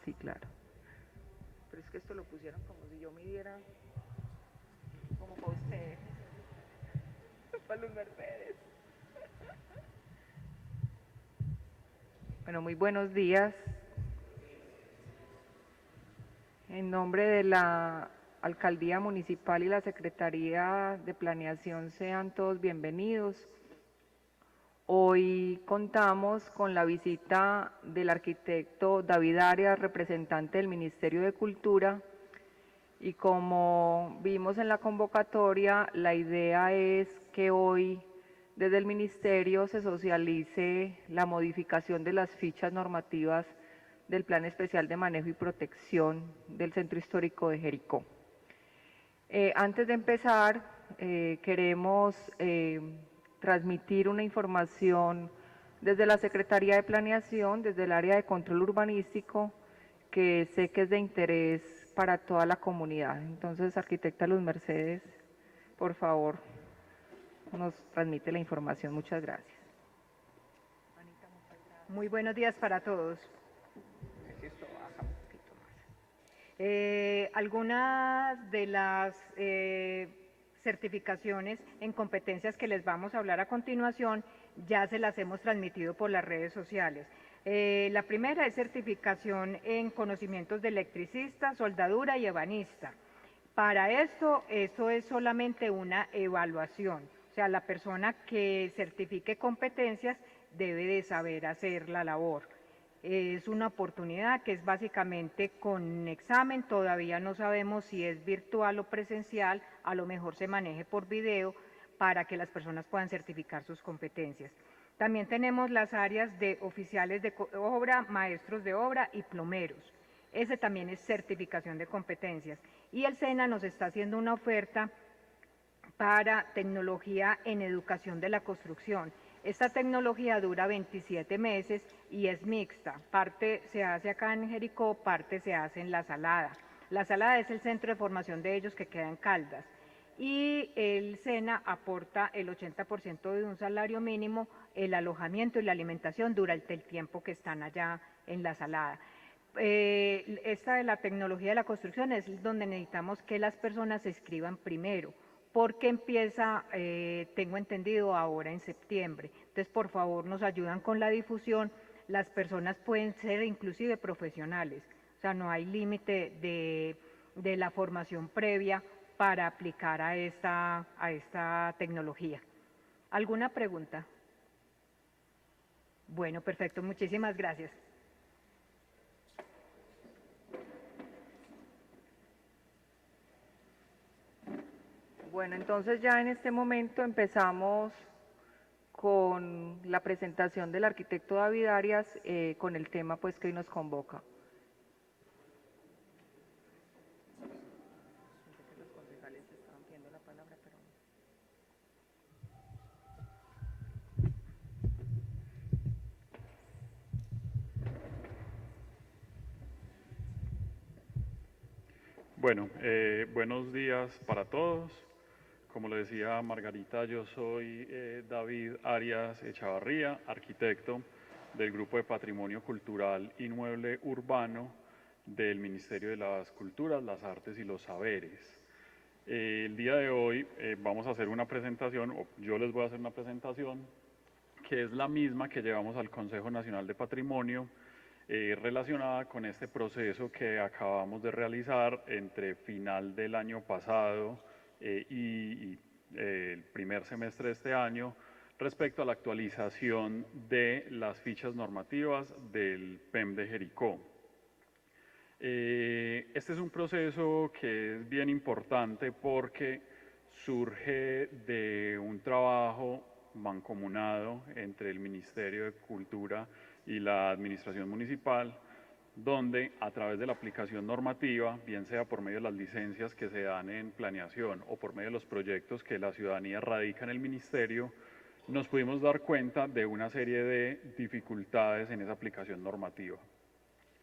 Sí, claro. Pero es que esto lo pusieron como si yo midiera, como para usted, para los Mercedes. Bueno, muy buenos días. En nombre de la Alcaldía Municipal y la Secretaría de Planeación, sean todos bienvenidos. Hoy contamos con la visita del arquitecto David Arias, representante del Ministerio de Cultura, y como vimos en la convocatoria, la idea es que hoy desde el Ministerio se socialice la modificación de las fichas normativas del Plan Especial de Manejo y Protección del Centro Histórico de Jericó. Antes de empezar, queremos transmitir una información desde la Secretaría de Planeación, desde el área de control urbanístico, que sé que es de interés para toda la comunidad. Entonces, arquitecta Luz Mercedes, por favor, nos transmite la información. Muchas gracias. Muy buenos días para todos. Esto baja un poquito más. Algunas de las certificaciones en competencias que les vamos a hablar a continuación ya se las hemos transmitido por las redes sociales. La primera es certificación en conocimientos de electricista, soldadura y ebanista. Para esto es solamente una evaluación, o sea, la persona que certifique competencias debe de saber hacer la labor. Es una oportunidad que es básicamente con examen, todavía no sabemos si es virtual o presencial, a lo mejor se maneje por video para que las personas puedan certificar sus competencias. También tenemos las áreas de oficiales de obra, maestros de obra y plomeros. Ese también es certificación de competencias. Y el SENA nos está haciendo una oferta para tecnología en educación de la construcción. Esta tecnología dura 27 meses y es mixta. Parte se hace acá en Jericó, parte se hace en La Salada. La Salada es el centro de formación de ellos que queda en Caldas. Y el SENA aporta el 80% de un salario mínimo, el alojamiento y la alimentación durante el tiempo que están allá en La Salada. Esta de la tecnología de la construcción es donde necesitamos que las personas se inscriban primero, porque empieza, tengo entendido, ahora en septiembre. Entonces, por favor, nos ayudan con la difusión. Las personas pueden ser inclusive profesionales, o sea, no hay límite de la formación previa para aplicar a esta tecnología. ¿Alguna pregunta? Bueno, perfecto, muchísimas gracias. Bueno, entonces ya en este momento empezamos con la presentación del arquitecto David Arias con el tema pues que hoy nos convoca. Bueno, buenos días para todos. Como le decía Margarita, yo soy David Arias Echavarría, arquitecto del Grupo de Patrimonio Cultural Inmueble Urbano del Ministerio de las Culturas, las Artes y los Saberes. El día de hoy vamos a hacer una presentación, o yo les voy a hacer una presentación, que es la misma que llevamos al Consejo Nacional de Patrimonio, relacionada con este proceso que acabamos de realizar entre final del año pasado y el primer semestre de este año respecto a la actualización de las fichas normativas del PEM de Jericó. Este es un proceso que es bien importante porque surge de un trabajo mancomunado entre el Ministerio de Cultura y la Administración Municipal, donde a través de la aplicación normativa, bien sea por medio de las licencias que se dan en planeación o por medio de los proyectos que la ciudadanía radica en el Ministerio, nos pudimos dar cuenta de una serie de dificultades en esa aplicación normativa.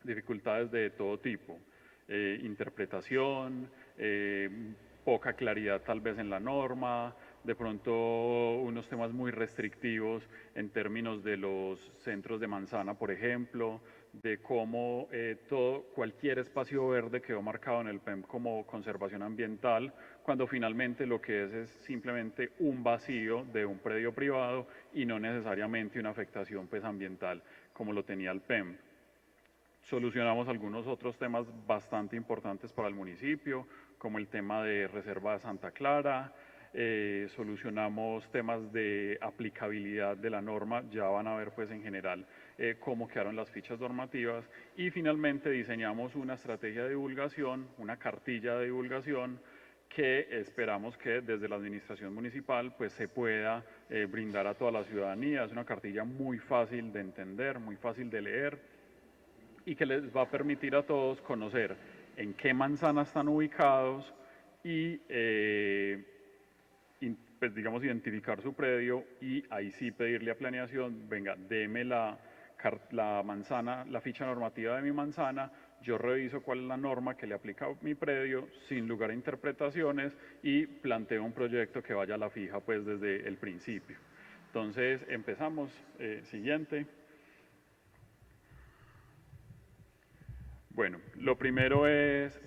Dificultades de todo tipo, interpretación, poca claridad tal vez en la norma, de pronto unos temas muy restrictivos en términos de los centros de manzana, por ejemplo, de cómo cualquier espacio verde quedó marcado en el PEM como conservación ambiental, cuando finalmente lo que es simplemente un vacío de un predio privado y no necesariamente una afectación pues, ambiental como lo tenía el PEM. Solucionamos algunos otros temas bastante importantes para el municipio, como el tema de Reserva de Santa Clara, solucionamos temas de aplicabilidad de la norma, ya van a ver pues en general cómo quedaron las fichas normativas y finalmente diseñamos una estrategia de divulgación, una cartilla de divulgación que esperamos que desde la administración municipal pues se pueda brindar a toda la ciudadanía. Es una cartilla muy fácil de entender, muy fácil de leer y que les va a permitir a todos conocer en qué manzana están ubicados y pues, digamos, identificar su predio y ahí sí pedirle a planeación, venga, deme la manzana, la ficha normativa de mi manzana, yo reviso cuál es la norma que le aplica a mi predio sin lugar a interpretaciones y planteo un proyecto que vaya a la fija pues desde el principio. Entonces empezamos, siguiente. Bueno, lo primero es,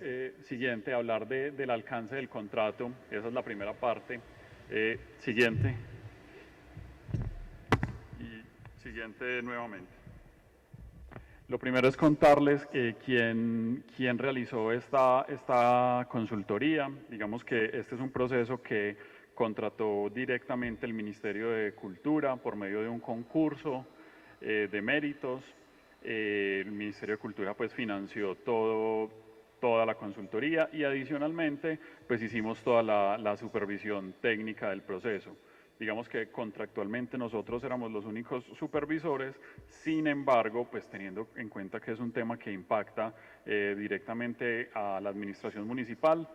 siguiente, hablar del alcance del contrato. Esa es la primera parte. Siguiente. Y siguiente nuevamente. Lo primero es contarles quién realizó esta consultoría. Digamos que este es un proceso que contrató directamente el Ministerio de Cultura por medio de un concurso de méritos. El Ministerio de Cultura pues financió toda la consultoría y adicionalmente pues hicimos toda la supervisión técnica del proceso. Digamos que contractualmente nosotros éramos los únicos supervisores, sin embargo, pues teniendo en cuenta que es un tema que impacta directamente a la administración municipal,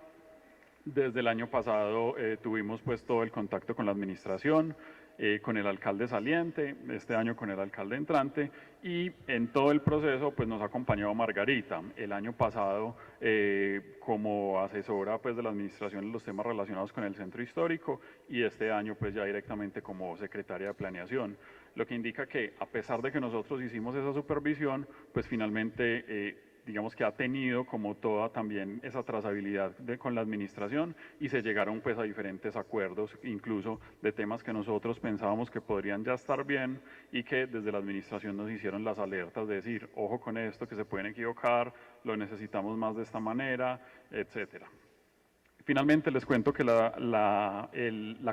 desde el año pasado tuvimos pues todo el contacto con la administración, con el alcalde saliente, este año con el alcalde entrante, y en todo el proceso pues nos ha acompañado Margarita. El año pasado como asesora pues de la administración en los temas relacionados con el centro histórico y este año pues ya directamente como secretaria de planeación. Lo que indica que a pesar de que nosotros hicimos esa supervisión, pues finalmente digamos que ha tenido como toda también esa trazabilidad con la administración y se llegaron pues a diferentes acuerdos, incluso de temas que nosotros pensábamos que podrían ya estar bien y que desde la administración nos hicieron las alertas de decir, ojo con esto, que se pueden equivocar, lo necesitamos más de esta manera, etcétera. Finalmente les cuento que la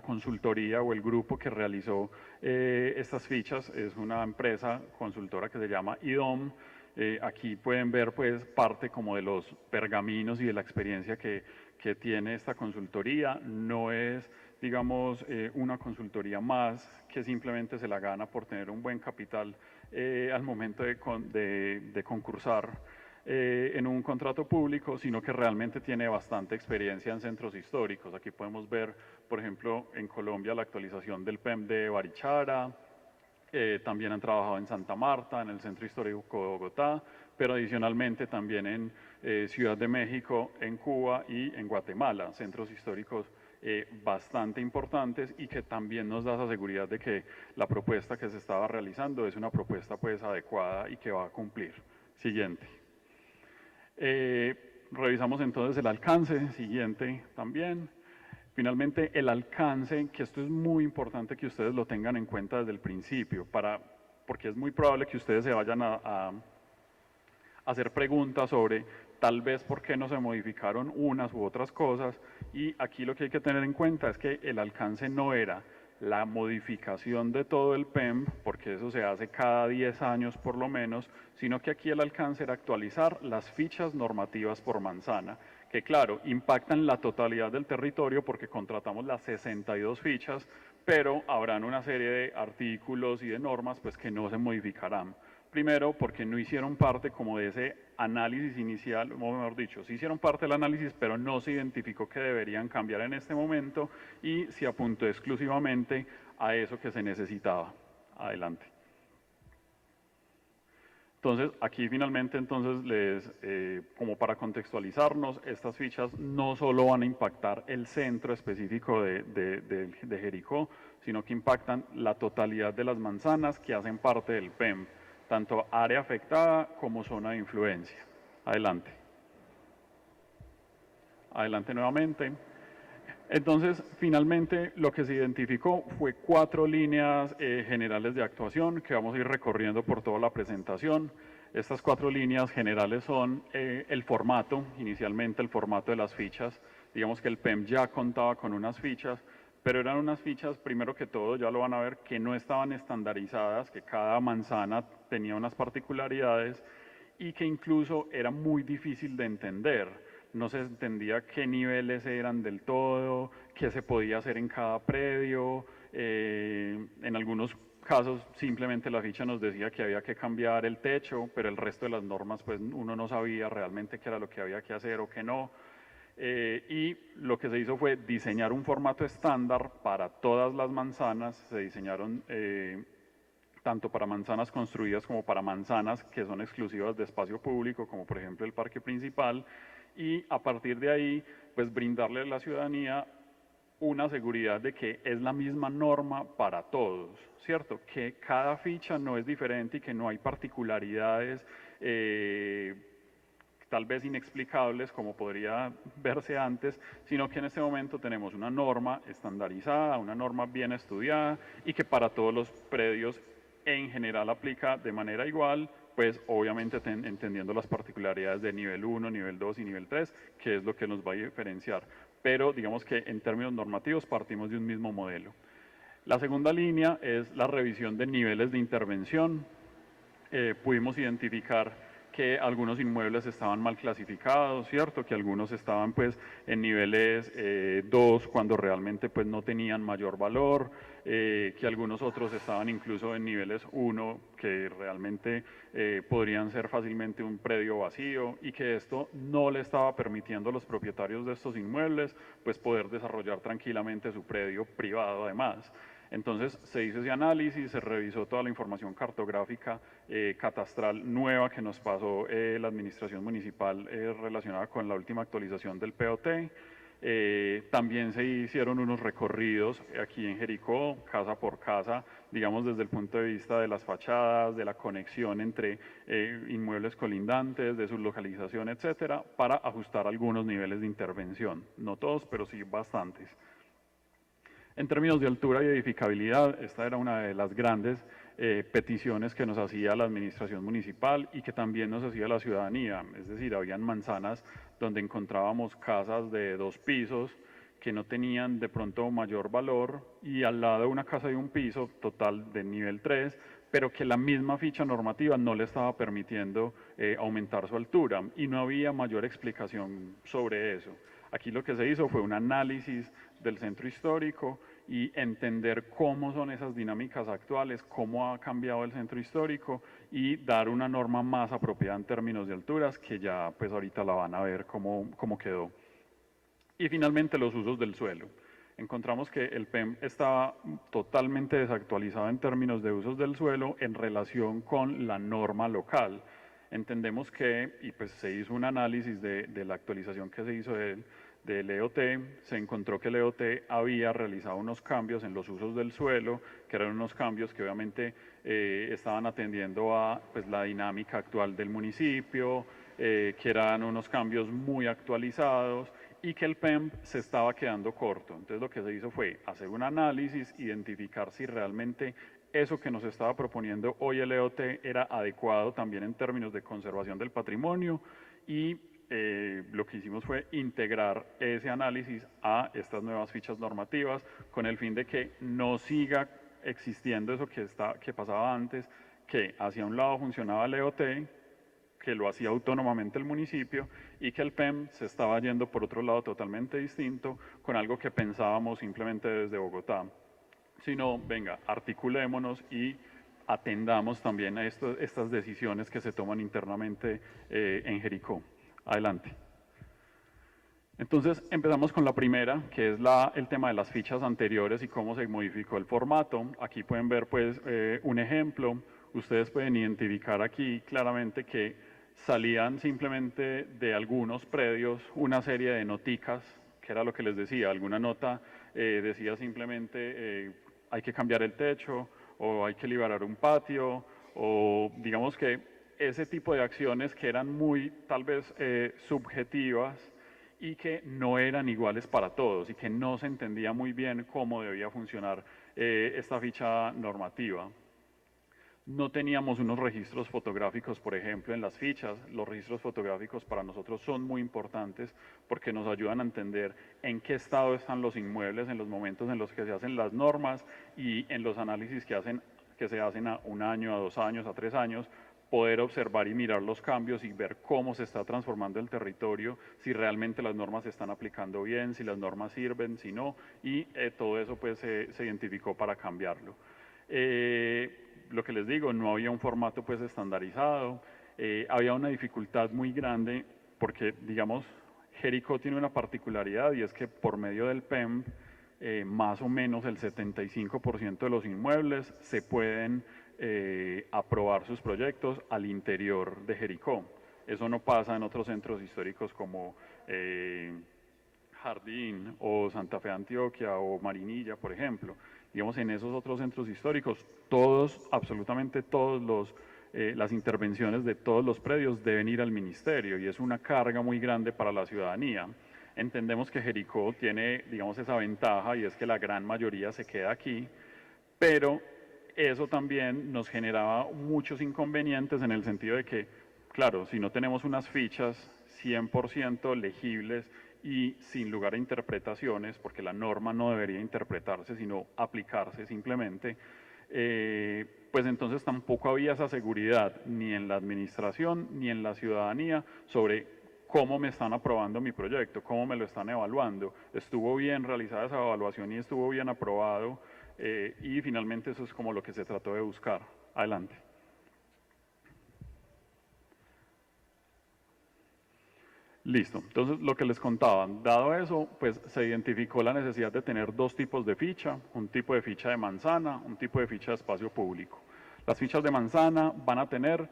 consultoría o el grupo que realizó estas fichas es una empresa consultora que se llama IDOM. Aquí pueden ver pues parte como de los pergaminos y de la experiencia que tiene esta consultoría. No es, digamos, una consultoría más que simplemente se la gana por tener un buen capital al momento de concursar en un contrato público, sino que realmente tiene bastante experiencia en centros históricos. Aquí podemos ver, por ejemplo, en Colombia la actualización del PEM de Barichara, también han trabajado en Santa Marta, en el Centro Histórico de Bogotá, pero adicionalmente también en Ciudad de México, en Cuba y en Guatemala, centros históricos bastante importantes y que también nos da esa seguridad de que la propuesta que se estaba realizando es una propuesta pues adecuada y que va a cumplir. Siguiente. Revisamos entonces el alcance, siguiente también. Finalmente, el alcance, que esto es muy importante que ustedes lo tengan en cuenta desde el principio, porque es muy probable que ustedes se vayan a hacer preguntas sobre tal vez por qué no se modificaron unas u otras cosas, y aquí lo que hay que tener en cuenta es que el alcance no era la modificación de todo el PEM, porque eso se hace cada 10 años por lo menos, sino que aquí el alcance era actualizar las fichas normativas por manzana, que claro, impactan la totalidad del territorio porque contratamos las 62 fichas, pero habrán una serie de artículos y de normas pues que no se modificarán. Primero, porque no hicieron parte como de ese análisis inicial, o mejor dicho, sí hicieron parte del análisis, pero no se identificó que deberían cambiar en este momento y se apuntó exclusivamente a eso que se necesitaba. Adelante. Entonces, aquí finalmente, entonces, como para contextualizarnos, estas fichas no solo van a impactar el centro específico de Jericó, sino que impactan la totalidad de las manzanas que hacen parte del PEM, tanto área afectada como zona de influencia. Adelante. Adelante nuevamente. Entonces, finalmente, lo que se identificó fue 4 líneas generales de actuación que vamos a ir recorriendo por toda la presentación. Estas 4 líneas generales son el formato, inicialmente el formato de las fichas. Digamos que el PEM ya contaba con unas fichas, pero eran unas fichas, primero que todo, ya lo van a ver, que no estaban estandarizadas, que cada manzana tenía unas particularidades y que incluso era muy difícil de entender. No se entendía qué niveles eran del todo, qué se podía hacer en cada predio. En algunos casos simplemente la ficha nos decía que había que cambiar el techo, pero el resto de las normas pues uno no sabía realmente qué era lo que había que hacer o qué no. Y lo que se hizo fue diseñar un formato estándar para todas las manzanas. Se diseñaron tanto para manzanas construidas como para manzanas que son exclusivas de espacio público, como por ejemplo el parque principal, y a partir de ahí, pues brindarle a la ciudadanía una seguridad de que es la misma norma para todos, ¿cierto? Que cada ficha no es diferente y que no hay particularidades tal vez inexplicables como podría verse antes, sino que en este momento tenemos una norma estandarizada, una norma bien estudiada y que para todos los predios en general aplica de manera igual, pues obviamente entendiendo las particularidades de nivel 1, nivel 2 y nivel 3, que es lo que nos va a diferenciar. Pero digamos que en términos normativos partimos de un mismo modelo. La segunda línea es la revisión de niveles de intervención. Pudimos identificar que algunos inmuebles estaban mal clasificados, ¿cierto? Que algunos estaban pues en niveles 2 cuando realmente pues no tenían mayor valor, que algunos otros estaban incluso en niveles 1 que realmente podrían ser fácilmente un predio vacío y que esto no le estaba permitiendo a los propietarios de estos inmuebles pues poder desarrollar tranquilamente su predio privado además. Entonces se hizo ese análisis, se revisó toda la información cartográfica catastral nueva que nos pasó la administración municipal relacionada con la última actualización del POT. También se hicieron unos recorridos aquí en Jericó, casa por casa, digamos desde el punto de vista de las fachadas, de la conexión entre inmuebles colindantes, de su localización, etcétera, para ajustar algunos niveles de intervención. No todos, pero sí bastantes. En términos de altura y edificabilidad, esta era una de las grandes peticiones que nos hacía la administración municipal y que también nos hacía la ciudadanía. Es decir, habían manzanas donde encontrábamos casas de 2 pisos que no tenían de pronto mayor valor y al lado una casa de 1 piso total de nivel 3, pero que la misma ficha normativa no le estaba permitiendo aumentar su altura y no había mayor explicación sobre eso. Aquí lo que se hizo fue un análisis del centro histórico y entender cómo son esas dinámicas actuales, cómo ha cambiado el centro histórico y dar una norma más apropiada en términos de alturas, que ya pues ahorita la van a ver cómo quedó. Y finalmente los usos del suelo. Encontramos que el PEM estaba totalmente desactualizado en términos de usos del suelo en relación con la norma local. Entendemos que, y pues se hizo un análisis de la actualización que se hizo del EOT, se encontró que el EOT había realizado unos cambios en los usos del suelo, que eran unos cambios que obviamente estaban atendiendo a pues, la dinámica actual del municipio, que eran unos cambios muy actualizados y que el PEMP se estaba quedando corto. Entonces lo que se hizo fue hacer un análisis, identificar si realmente eso que nos estaba proponiendo hoy el EOT era adecuado también en términos de conservación del patrimonio y lo que hicimos fue integrar ese análisis a estas nuevas fichas normativas con el fin de que no siga existiendo eso que pasaba antes, que hacia un lado funcionaba el EOT, que lo hacía autónomamente el municipio y que el PEM se estaba yendo por otro lado totalmente distinto con algo que pensábamos simplemente desde Bogotá. Sino, venga, articulémonos y atendamos también a estas decisiones que se toman internamente en Jericó. Adelante. Entonces empezamos con la primera, que es el tema de las fichas anteriores y cómo se modificó el formato. Aquí pueden ver pues un ejemplo. Ustedes pueden identificar aquí claramente que salían simplemente de algunos predios una serie de noticas, que era lo que les decía. Alguna nota decía simplemente hay que cambiar el techo o hay que liberar un patio o digamos que ese tipo de acciones que eran muy tal vez subjetivas y que no eran iguales para todos y que no se entendía muy bien cómo debía funcionar esta ficha normativa. No teníamos unos registros fotográficos, por ejemplo, en las fichas. Los registros fotográficos para nosotros son muy importantes porque nos ayudan a entender en qué estado están los inmuebles en los momentos en los que se hacen las normas y en los análisis que se hacen a 1 año, a 2 años, a 3 años, poder observar y mirar los cambios y ver cómo se está transformando el territorio, si realmente las normas se están aplicando bien, si las normas sirven, si no, y todo eso pues se identificó para cambiarlo. Lo que les digo, no había un formato pues estandarizado, había una dificultad muy grande porque, digamos, Jericó tiene una particularidad y es que por medio del PEMP, más o menos el 75% de los inmuebles se pueden aprobar sus proyectos al interior de Jericó. Eso no pasa en otros centros históricos como Jardín o Santa Fe Antioquia o Marinilla, por ejemplo. Digamos, en esos otros centros históricos, todos, absolutamente todos las intervenciones de todos los predios deben ir al ministerio y es una carga muy grande para la ciudadanía. Entendemos que Jericó tiene, digamos, esa ventaja y es que la gran mayoría se queda aquí, pero eso también nos generaba muchos inconvenientes en el sentido de que, claro, si no tenemos unas fichas 100% legibles y sin lugar a interpretaciones, porque la norma no debería interpretarse, sino aplicarse simplemente, pues entonces tampoco había esa seguridad ni en la administración ni en la ciudadanía sobre cómo me están aprobando mi proyecto, cómo me lo están evaluando, estuvo bien realizada esa evaluación y estuvo bien aprobado, y finalmente eso es como lo que se trató de buscar. Adelante. Listo, entonces lo que les contaba, dado eso, pues se identificó la necesidad de tener dos tipos de ficha, un tipo de ficha de manzana, un tipo de ficha de espacio público. Las fichas de manzana van a tener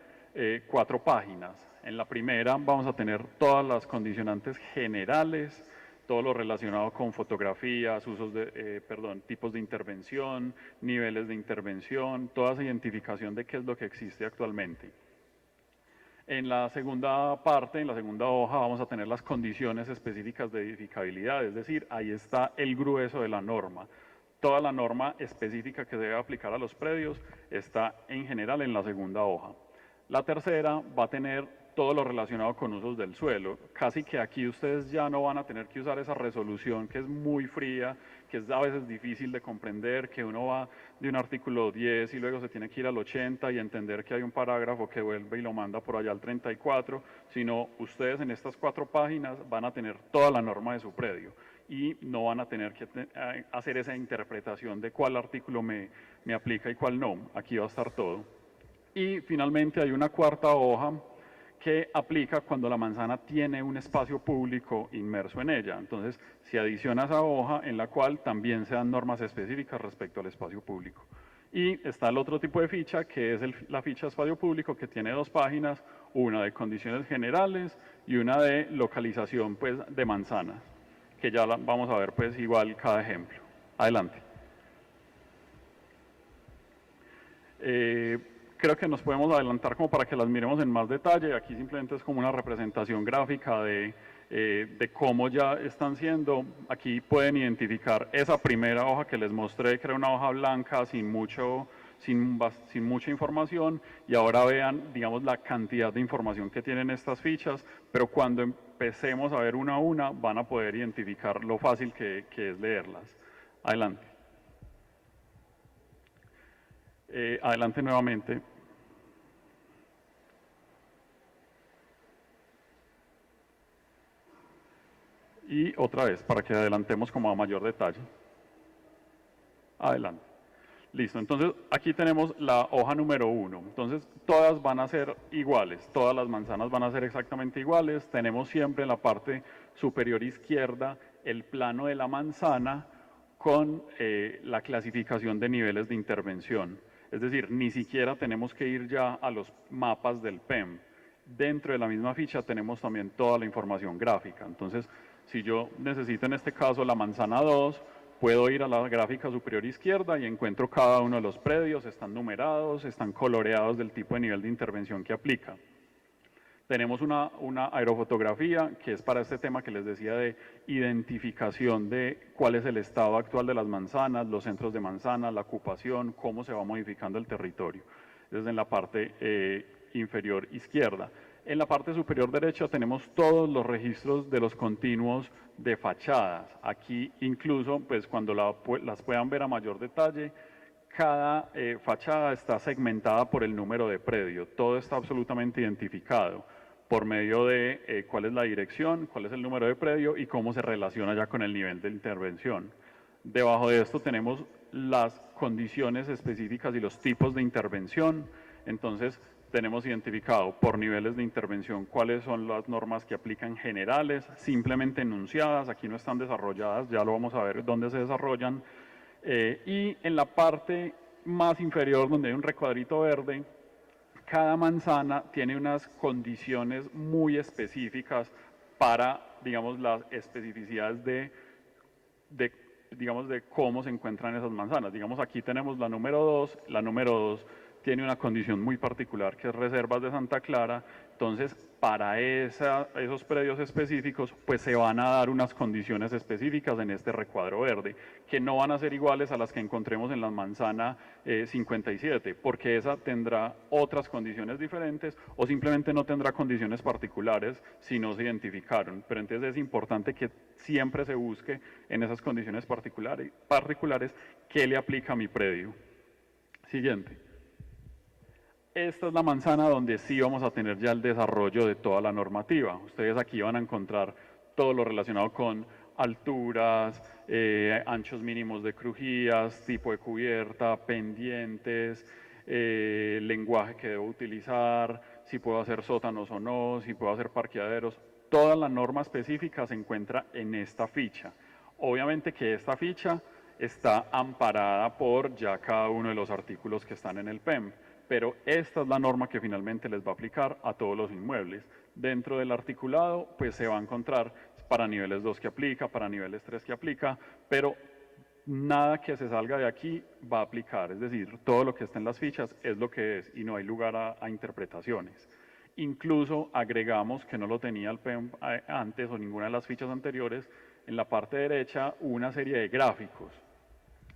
4 páginas. En la primera vamos a tener todas las condicionantes generales, todo lo relacionado con fotografías, usos de, tipos de intervención, niveles de intervención, toda esa identificación de qué es lo que existe actualmente. En la segunda parte, en la segunda hoja, vamos a tener las condiciones específicas de edificabilidad, es decir, ahí está el grueso de la norma. Toda la norma específica que se debe aplicar a los predios está en general en la segunda hoja. La tercera va a tener todo lo relacionado con usos del suelo. Casi que aquí ustedes ya no van a tener que usar esa resolución que es muy fría, que es a veces difícil de comprender, que uno va de un artículo 10 y luego se tiene que ir al 80 y entender que hay un parágrafo que vuelve y lo manda por allá al 34, sino ustedes en estas 4 páginas van a tener toda la norma de su predio y no van a tener que hacer esa interpretación de cuál artículo me aplica y cuál no. Aquí va a estar todo. Y finalmente hay una cuarta hoja que aplica cuando la manzana tiene un espacio público inmerso en ella. Entonces, se adiciona esa hoja en la cual también se dan normas específicas respecto al espacio público. Y está el otro tipo de ficha, que es la ficha de espacio público, que tiene 2 páginas, una de condiciones generales y una de localización pues, de manzanas, que ya vamos a ver pues igual cada ejemplo. Adelante. Creo que nos podemos adelantar como para que las miremos en más detalle. Aquí simplemente es como una representación gráfica de cómo ya están siendo. Aquí pueden identificar esa primera hoja que les mostré, que era una hoja blanca sin mucha información, y ahora vean, digamos, la cantidad de información que tienen estas fichas, pero cuando empecemos a ver una a una van a poder identificar lo fácil que es leerlas. Adelante. Adelante nuevamente. Y otra vez, para que adelantemos como a mayor detalle. Adelante. Listo, entonces aquí tenemos la hoja número 1. Entonces todas van a ser iguales, todas las manzanas van a ser exactamente iguales. Tenemos siempre en la parte superior izquierda el plano de la manzana con la clasificación de niveles de intervención. Es decir, ni siquiera tenemos que ir ya a los mapas del PEM. Dentro de la misma ficha tenemos también toda la información gráfica. Entonces, si yo necesito en este caso la manzana 2, puedo ir a la gráfica superior izquierda y encuentro cada uno de los predios, están numerados, están coloreados del tipo de nivel de intervención que aplica. Tenemos una aerofotografía que es para este tema que les decía de identificación de cuál es el estado actual de las manzanas, los centros de manzanas, la ocupación, cómo se va modificando el territorio. Eso es en la parte inferior izquierda. En la parte superior derecha tenemos todos los registros de los continuos de fachadas. Aquí incluso, pues cuando las puedan ver a mayor detalle, cada fachada está segmentada por el número de predio. Todo está absolutamente identificado por medio de cuál es la dirección, cuál es el número de predio y cómo se relaciona ya con el nivel de intervención. Debajo de esto tenemos las condiciones específicas y los tipos de intervención. Entonces, tenemos identificado por niveles de intervención cuáles son las normas que aplican generales, simplemente enunciadas, aquí no están desarrolladas, ya lo vamos a ver dónde se desarrollan. Y en la parte más inferior, donde hay un recuadrito verde, cada manzana tiene unas condiciones muy específicas para, digamos, las especificidades digamos, de cómo se encuentran esas manzanas. Digamos, aquí tenemos la número 2, la número 2 tiene una condición muy particular que es reservas de Santa Clara Entonces, para esos predios específicos, pues se van a dar unas condiciones específicas en este recuadro verde, que no van a ser iguales a las que encontremos en la manzana 57, porque esa tendrá otras condiciones diferentes o simplemente no tendrá condiciones particulares si no se identificaron. Pero entonces es importante que siempre se busque en esas condiciones particulares qué le aplica a mi predio. Siguiente. Esta es la manzana donde sí vamos a tener ya el desarrollo de toda la normativa. Ustedes aquí van a encontrar todo lo relacionado con alturas, anchos mínimos de crujías, tipo de cubierta, pendientes, lenguaje que debo utilizar, si puedo hacer sótanos o no, si puedo hacer parqueaderos. Toda la norma específica se encuentra en esta ficha. Obviamente que esta ficha está amparada por ya cada uno de los artículos que están en el PEM, pero esta es la norma que finalmente les va a aplicar a todos los inmuebles. Dentro del articulado, pues se va a encontrar para niveles 2 que aplica, para niveles 3 que aplica, pero nada que se salga de aquí va a aplicar, es decir, todo lo que está en las fichas es lo que es y no hay lugar a interpretaciones. Incluso agregamos, que no lo tenía el PEM antes o ninguna de las fichas anteriores, en la parte derecha una serie de gráficos.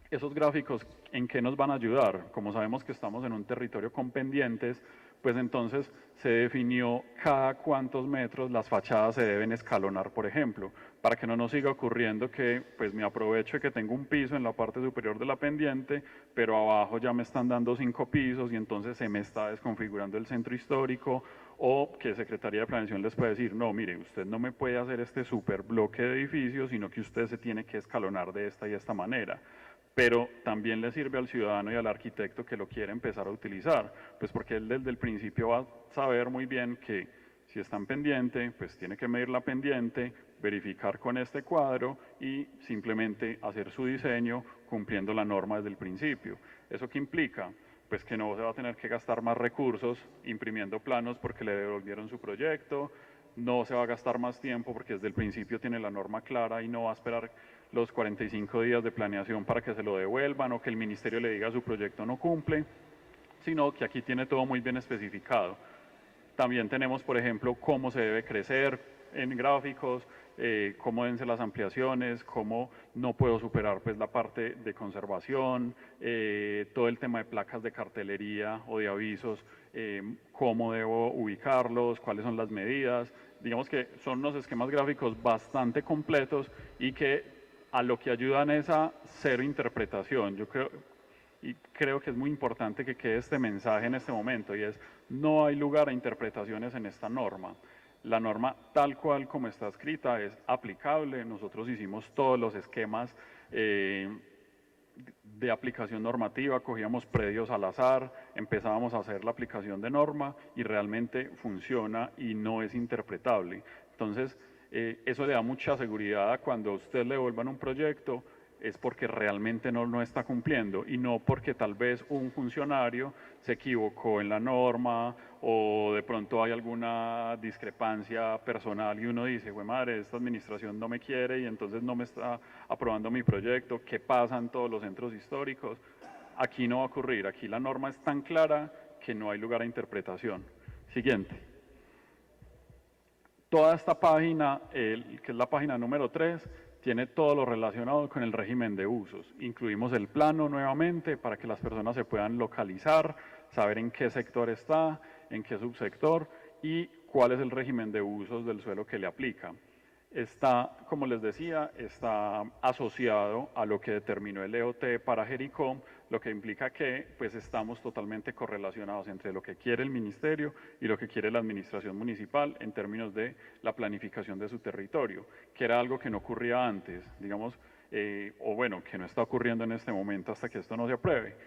Esos gráficos, ¿en qué nos van a ayudar? Como sabemos que estamos en un territorio con pendientes, pues entonces se definió cada cuántos metros las fachadas se deben escalonar, por ejemplo, para que no nos siga ocurriendo que pues me aprovecho de que tengo un piso en la parte superior de la pendiente, pero abajo ya me están dando 5 pisos y entonces se me está desconfigurando el centro histórico, o que Secretaría de Planeación les puede decir, no, mire, usted no me puede hacer este super bloque de edificios, sino que usted se tiene que escalonar de esta y esta manera. Pero también le sirve al ciudadano y al arquitecto que lo quiere empezar a utilizar, pues porque él desde el principio va a saber muy bien que si está en pendiente, pues tiene que medir la pendiente, verificar con este cuadro y simplemente hacer su diseño cumpliendo la norma desde el principio. ¿Eso qué implica? Pues que no se va a tener que gastar más recursos imprimiendo planos porque le devolvieron su proyecto, no se va a gastar más tiempo porque desde el principio tiene la norma clara y no va a esperar los 45 días de planeación para que se lo devuelvan o que el ministerio le diga su proyecto no cumple, sino que aquí tiene todo muy bien especificado. También tenemos, por ejemplo, cómo se debe crecer en gráficos, cómo deben ser las ampliaciones, cómo no puedo superar pues, la parte de conservación, todo el tema de placas de cartelería o de avisos, cómo debo ubicarlos, cuáles son las medidas. Digamos que son unos esquemas gráficos bastante completos y que a lo que ayudan es a cero interpretación. Yo creo que es muy importante que quede este mensaje en este momento y es, no hay lugar a interpretaciones en esta norma. La norma tal cual como está escrita es aplicable. Nosotros hicimos todos los esquemas de aplicación normativa, cogíamos predios al azar, empezábamos a hacer la aplicación de norma y realmente funciona y no es interpretable. Entonces, eso le da mucha seguridad a cuando a usted le devuelvan un proyecto, es porque realmente no está cumpliendo y no porque tal vez un funcionario se equivocó en la norma o de pronto hay alguna discrepancia personal y uno dice, güey madre, esta administración no me quiere y entonces no me está aprobando mi proyecto. ¿Qué pasa en todos los centros históricos? Aquí no va a ocurrir, aquí la norma es tan clara que no hay lugar a interpretación. Siguiente. Toda esta página, que es la página número 3, tiene todo lo relacionado con el régimen de usos. Incluimos el plano nuevamente para que las personas se puedan localizar, saber en qué sector está, en qué subsector y cuál es el régimen de usos del suelo que le aplica. Está, como les decía, está asociado a lo que determinó el EOT para Jericó, lo que implica que pues, estamos totalmente correlacionados entre lo que quiere el ministerio y lo que quiere la administración municipal en términos de la planificación de su territorio, que era algo que no ocurría antes, digamos, o bueno, que no está ocurriendo en este momento hasta que esto no se apruebe.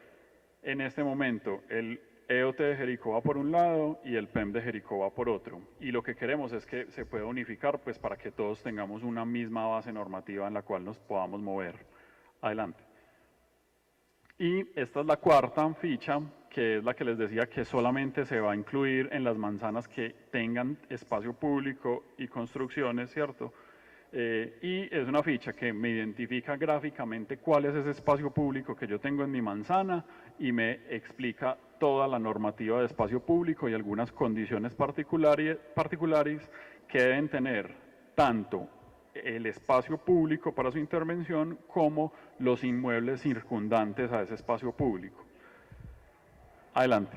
En este momento, el EOT de Jericó va por un lado y el PEM de Jericó va por otro. Y lo que queremos es que se pueda unificar pues, para que todos tengamos una misma base normativa en la cual nos podamos mover. Adelante. Y esta es la cuarta ficha, que es la que les decía que solamente se va a incluir en las manzanas que tengan espacio público y construcciones, ¿cierto? y es una ficha que me identifica gráficamente cuál es ese espacio público que yo tengo en mi manzana y me explica toda la normativa de espacio público y algunas condiciones particulares que deben tener tanto el espacio público para su intervención como los inmuebles circundantes a ese espacio público. Adelante.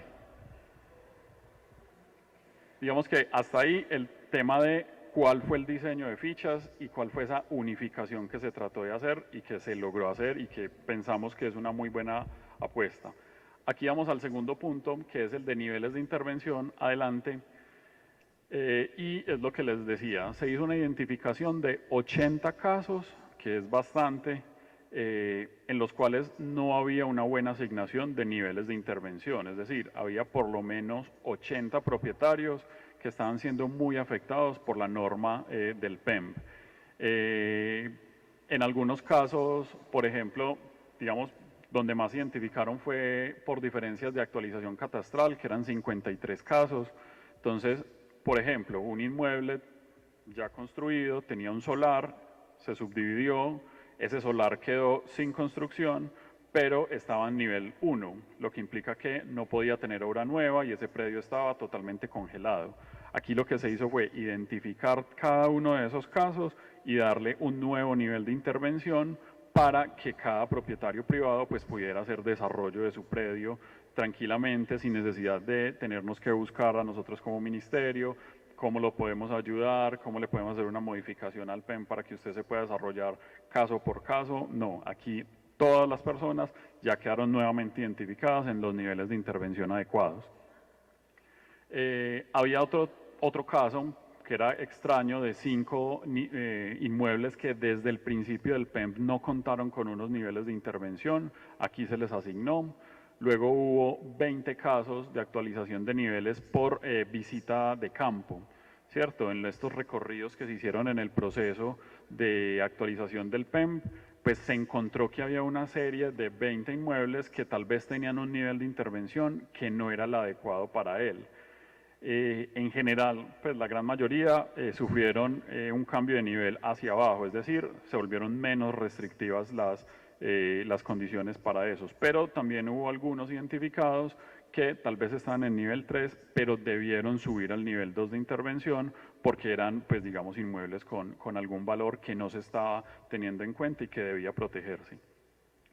Digamos que hasta ahí el tema de cuál fue el diseño de fichas y cuál fue esa unificación que se trató de hacer y que se logró hacer y que pensamos que es una muy buena apuesta. Aquí vamos al segundo punto, que es el de niveles de intervención. Adelante. Y es lo que les decía, se hizo una identificación de 80 casos, que es bastante, en los cuales no había una buena asignación de niveles de intervención, es decir, había por lo menos 80 propietarios que estaban siendo muy afectados por la norma del PEMP. En algunos casos, por ejemplo, digamos, donde más identificaron fue por diferencias de actualización catastral, que eran 53 casos. Entonces, por ejemplo, un inmueble ya construido, tenía un solar, se subdividió, ese solar quedó sin construcción, pero estaba en nivel 1, lo que implica que no podía tener obra nueva y ese predio estaba totalmente congelado. Aquí lo que se hizo fue identificar cada uno de esos casos y darle un nuevo nivel de intervención para que cada propietario privado pues pudiera hacer desarrollo de su predio tranquilamente, sin necesidad de tenernos que buscar a nosotros como ministerio, cómo lo podemos ayudar, cómo le podemos hacer una modificación al PEM para que usted se pueda desarrollar caso por caso. No, aquí todas las personas ya quedaron nuevamente identificadas en los niveles de intervención adecuados. Había otro caso que era extraño de 5 inmuebles que desde el principio del PEMP no contaron con unos niveles de intervención, aquí se les asignó. Luego hubo 20 casos de actualización de niveles por visita de campo, ¿cierto? En estos recorridos que se hicieron en el proceso de actualización del PEMP, pues se encontró que había una serie de 20 inmuebles que tal vez tenían un nivel de intervención que no era el adecuado para él. En general, pues la gran mayoría sufrieron un cambio de nivel hacia abajo, es decir, se volvieron menos restrictivas las condiciones para esos. Pero también hubo algunos identificados que tal vez estaban en nivel 3, pero debieron subir al nivel 2 de intervención porque eran, pues digamos, inmuebles con algún valor que no se estaba teniendo en cuenta y que debía protegerse.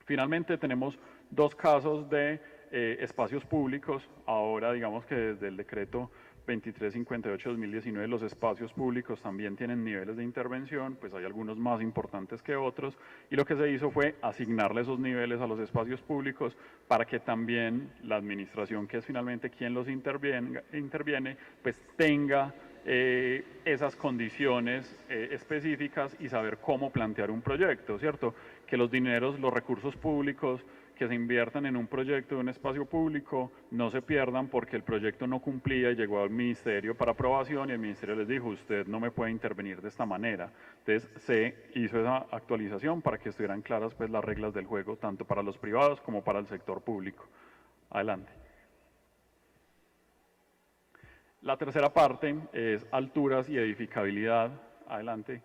Finalmente tenemos 2 casos de espacios públicos. Ahora digamos que desde el decreto 2358-2019 los espacios públicos también tienen niveles de intervención, pues hay algunos más importantes que otros, y lo que se hizo fue asignarle esos niveles a los espacios públicos para que también la administración, que es finalmente quien los interviene, pues tenga esas condiciones específicas y saber cómo plantear un proyecto, ¿cierto? Que los dineros, los recursos públicos que se inviertan en un proyecto de un espacio público no se pierdan porque el proyecto no cumplía y llegó al ministerio para aprobación y el ministerio les dijo, usted no me puede intervenir de esta manera. Entonces se hizo esa actualización para que estuvieran claras pues las reglas del juego, tanto para los privados como para el sector público. Adelante. La tercera parte es alturas y edificabilidad. Adelante.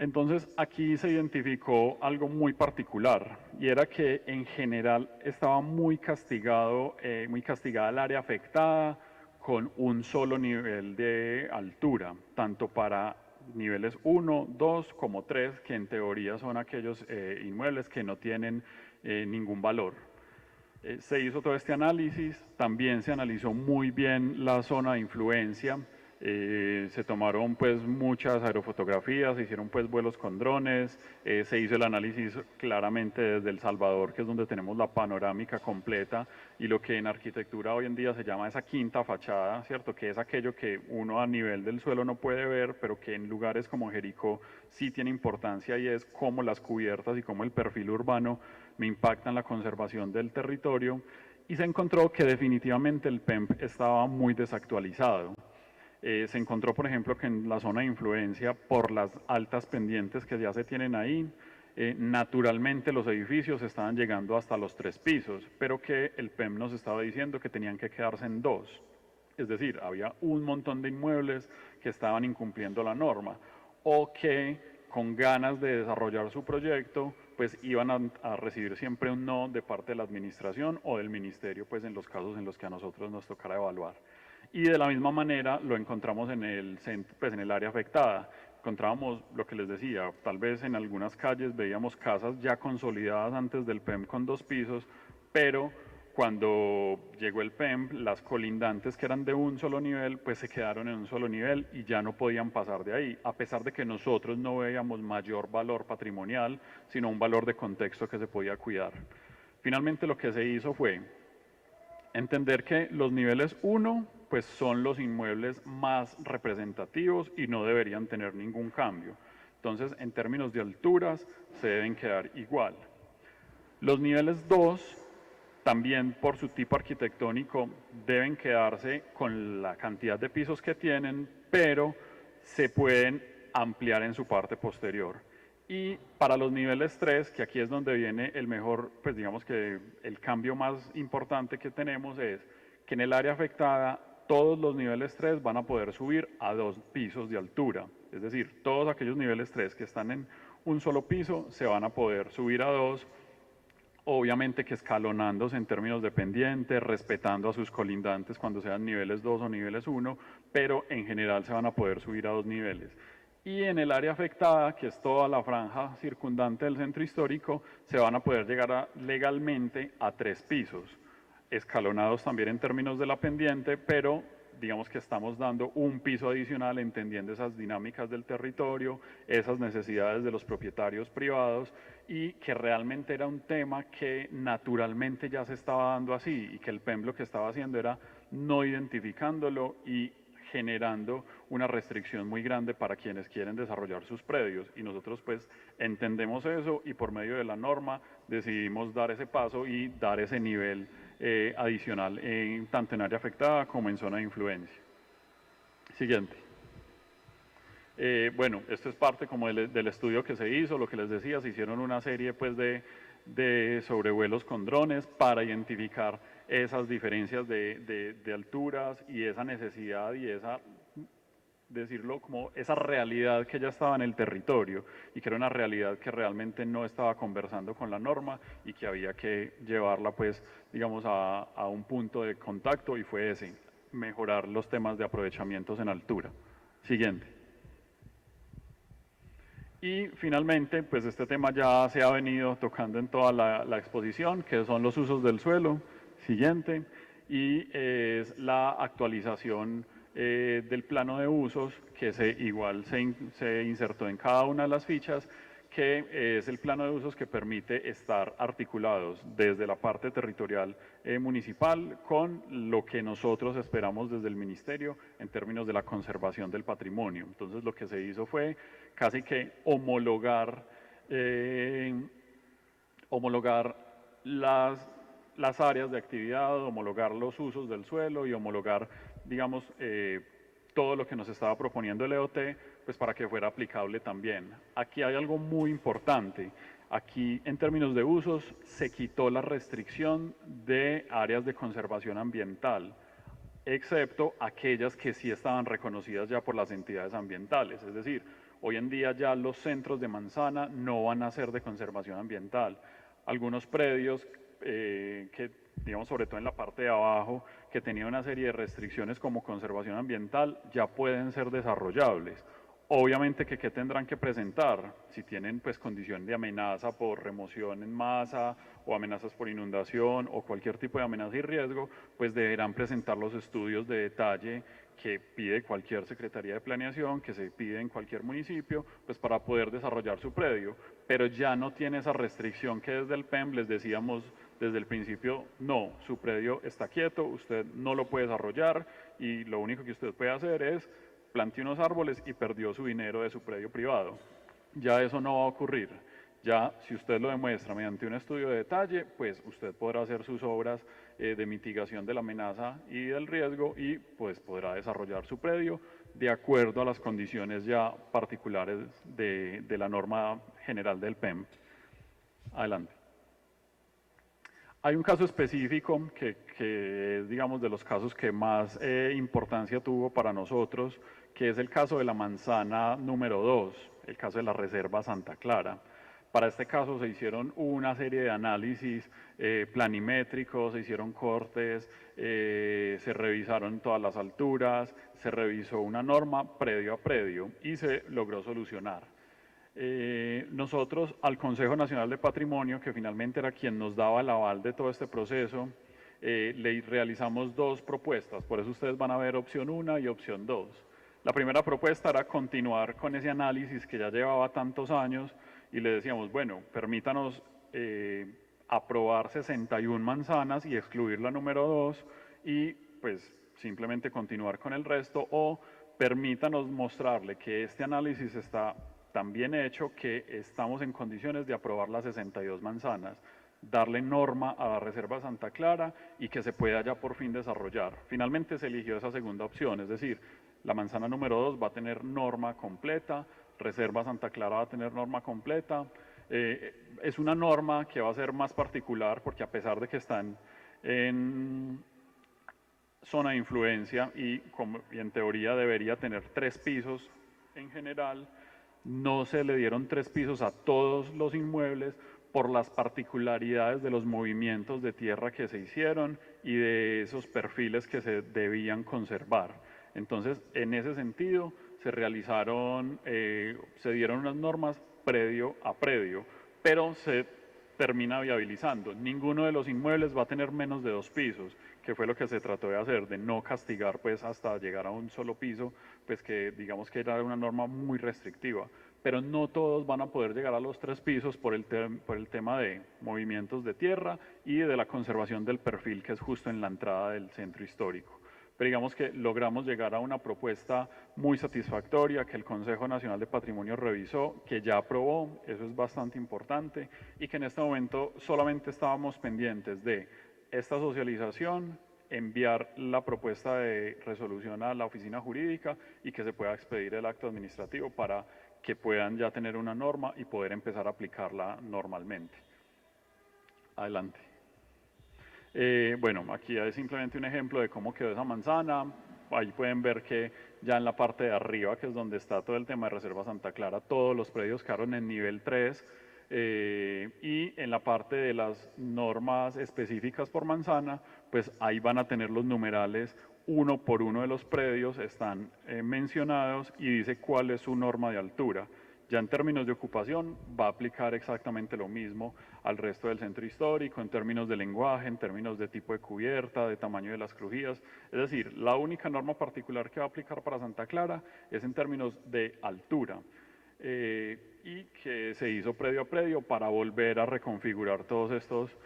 Entonces aquí se identificó algo muy particular y era que en general estaba muy castigada el área afectada con un solo nivel de altura, tanto para niveles 1, 2 como 3, que en teoría son aquellos inmuebles que no tienen ningún valor. Se hizo todo este análisis, también se analizó muy bien la zona de influencia. Se tomaron pues muchas aerofotografías, se hicieron pues vuelos con drones, se hizo el análisis claramente desde El Salvador, que es donde tenemos la panorámica completa y lo que en arquitectura hoy en día se llama esa quinta fachada, ¿cierto? Que es aquello que uno a nivel del suelo no puede ver, pero que en lugares como Jericó sí tiene importancia y es cómo las cubiertas y cómo el perfil urbano me impactan la conservación del territorio y se encontró que definitivamente el PEMP estaba muy desactualizado. Se encontró, por ejemplo, que en la zona de influencia, por las altas pendientes que ya se tienen ahí, naturalmente los edificios estaban llegando hasta los 3 pisos, pero que el PEM nos estaba diciendo que tenían que quedarse en 2. Es decir, había un montón de inmuebles que estaban incumpliendo la norma. o que con ganas de desarrollar su proyecto pues iban a recibir siempre un no de parte de la administración o del ministerio, pues en los casos en los que a nosotros nos tocara evaluar. Y de la misma manera lo encontramos en el centro, pues en el área afectada. Encontrábamos lo que les decía, tal vez en algunas calles veíamos casas ya consolidadas antes del PEM con 2 pisos, pero cuando llegó el PEM, las colindantes que eran de un solo nivel, pues se quedaron en un solo nivel y ya no podían pasar de ahí, a pesar de que nosotros no veíamos mayor valor patrimonial, sino un valor de contexto que se podía cuidar. Finalmente lo que se hizo fue entender que los niveles 1 pues son los inmuebles más representativos y no deberían tener ningún cambio. Entonces, en términos de alturas, se deben quedar igual. Los niveles 2, también por su tipo arquitectónico, deben quedarse con la cantidad de pisos que tienen, pero se pueden ampliar en su parte posterior. Y para los niveles 3, que aquí es donde viene el mejor, pues digamos que el cambio más importante que tenemos es que en el área afectada todos los niveles 3 van a poder subir a 2 pisos de altura. Es decir, todos aquellos niveles 3 que están en un solo piso se van a poder subir a 2, obviamente que escalonándose en términos de pendiente, respetando a sus colindantes cuando sean niveles 2 o niveles 1, pero en general se van a poder subir a 2 niveles. Y en el área afectada, que es toda la franja circundante del centro histórico, se van a poder llegar legalmente a 3 pisos, escalonados también en términos de la pendiente, pero digamos que estamos dando un piso adicional entendiendo esas dinámicas del territorio, esas necesidades de los propietarios privados y que realmente era un tema que naturalmente ya se estaba dando así y que el PEM lo que estaba haciendo era no identificándolo y generando una restricción muy grande para quienes quieren desarrollar sus predios. Y nosotros pues entendemos eso y por medio de la norma decidimos dar ese paso y dar ese nivel adicional tanto en área afectada como en zona de influencia. Siguiente. Bueno, esto es parte como del estudio que se hizo, lo que les decía, se hicieron una serie pues de sobrevuelos con drones para identificar esas diferencias de alturas y esa necesidad y esa, decirlo como esa realidad que ya estaba en el territorio y que era una realidad que realmente no estaba conversando con la norma y que había que llevarla pues digamos a un punto de contacto y fue ese, mejorar los temas de aprovechamientos en altura. Siguiente. Y finalmente, pues este tema ya se ha venido tocando en toda la exposición, que son los usos del suelo. Siguiente. Y es la actualización del plano de usos, que igual se insertó en cada una de las fichas, que es el plano de usos que permite estar articulados desde la parte territorial municipal con lo que nosotros esperamos desde el ministerio en términos de la conservación del patrimonio. Entonces lo que se hizo fue casi que homologar las áreas de actividad, homologar los usos del suelo y homologar, digamos, todo lo que nos estaba proponiendo el EOT, pues para que fuera aplicable también. Aquí hay algo muy importante. Aquí, en términos de usos, se quitó la restricción de áreas de conservación ambiental, excepto aquellas que sí estaban reconocidas ya por las entidades ambientales. Es decir, hoy en día ya los centros de manzana no van a ser de conservación ambiental. Algunos predios que, digamos, sobre todo en la parte de abajo, que tenían una serie de restricciones como conservación ambiental, ya pueden ser desarrollables. Obviamente que ¿qué tendrán que presentar? Si tienen pues condición de amenaza por remoción en masa o amenazas por inundación o cualquier tipo de amenaza y riesgo, pues deberán presentar los estudios de detalle que pide cualquier Secretaría de Planeación, que se pide en cualquier municipio, pues para poder desarrollar su predio. Pero ya no tiene esa restricción que desde el PEM les decíamos desde el principio, no, su predio está quieto, usted no lo puede desarrollar y lo único que usted puede hacer es planteó unos árboles y perdió su dinero de su predio privado. Ya eso no va a ocurrir. Ya si usted lo demuestra mediante un estudio de detalle, pues usted podrá hacer sus obras de mitigación de la amenaza y del riesgo y pues podrá desarrollar su predio de acuerdo a las condiciones ya particulares de la norma general del PEM. Adelante. Hay un caso específico que que es, digamos, de los casos que más importancia tuvo para nosotros, que es el caso de la manzana número 2, el caso de la Reserva Santa Clara. Para este caso se hicieron una serie de análisis planimétricos, se hicieron cortes, se revisaron todas las alturas, se revisó una norma predio a predio y se logró solucionar. Nosotros al Consejo Nacional de Patrimonio, que finalmente era quien nos daba el aval de todo este proceso, le realizamos dos propuestas, por eso ustedes van a ver opción 1 y opción 2. La primera propuesta era continuar con ese análisis que ya llevaba tantos años y le decíamos, bueno, permítanos aprobar 61 manzanas y excluir la número 2 y pues simplemente continuar con el resto, o permítanos mostrarle que este análisis está tan bien hecho que estamos en condiciones de aprobar las 62 manzanas, darle norma a la Reserva Santa Clara y que se pueda ya por fin desarrollar. Finalmente se eligió esa segunda opción, es decir, la manzana número 2 va a tener norma completa, Reserva Santa Clara va a tener norma completa. Es una norma que va a ser más particular porque a pesar de que están en zona de influencia y en teoría debería tener 3 pisos en general, no se le dieron 3 pisos a todos los inmuebles por las particularidades de los movimientos de tierra que se hicieron y de esos perfiles que se debían conservar. Entonces, en ese sentido, se realizaron, se dieron unas normas predio a predio, pero se termina viabilizando. Ninguno de los inmuebles va a tener menos de 2 pisos, que fue lo que se trató de hacer, de no castigar pues hasta llegar a un solo piso, pues que digamos que era una norma muy restrictiva. Pero no todos van a poder llegar a los 3 pisos por el tema de movimientos de tierra y de la conservación del perfil que es justo en la entrada del centro histórico. Pero digamos que logramos llegar a una propuesta muy satisfactoria que el Consejo Nacional de Patrimonio revisó, que ya aprobó, eso es bastante importante, y que en este momento solamente estábamos pendientes de esta socialización, enviar la propuesta de resolución a la oficina jurídica y que se pueda expedir el acto administrativo para que puedan ya tener una norma y poder empezar a aplicarla normalmente. Adelante. Bueno, aquí es simplemente un ejemplo de cómo quedó esa manzana. Ahí pueden ver que ya en la parte de arriba, que es donde está todo el tema de Reserva Santa Clara, todos los predios quedaron en nivel 3. Y en la parte de las normas específicas por manzana, pues ahí van a tener los numerales uno por uno de los predios, están mencionados y dice cuál es su norma de altura. Ya en términos de ocupación va a aplicar exactamente lo mismo al resto del centro histórico, en términos de lenguaje, en términos de tipo de cubierta, de tamaño de las crujías. Es decir, la única norma particular que va a aplicar para Santa Clara es en términos de altura. Y que se hizo predio a predio para volver a reconfigurar todos estos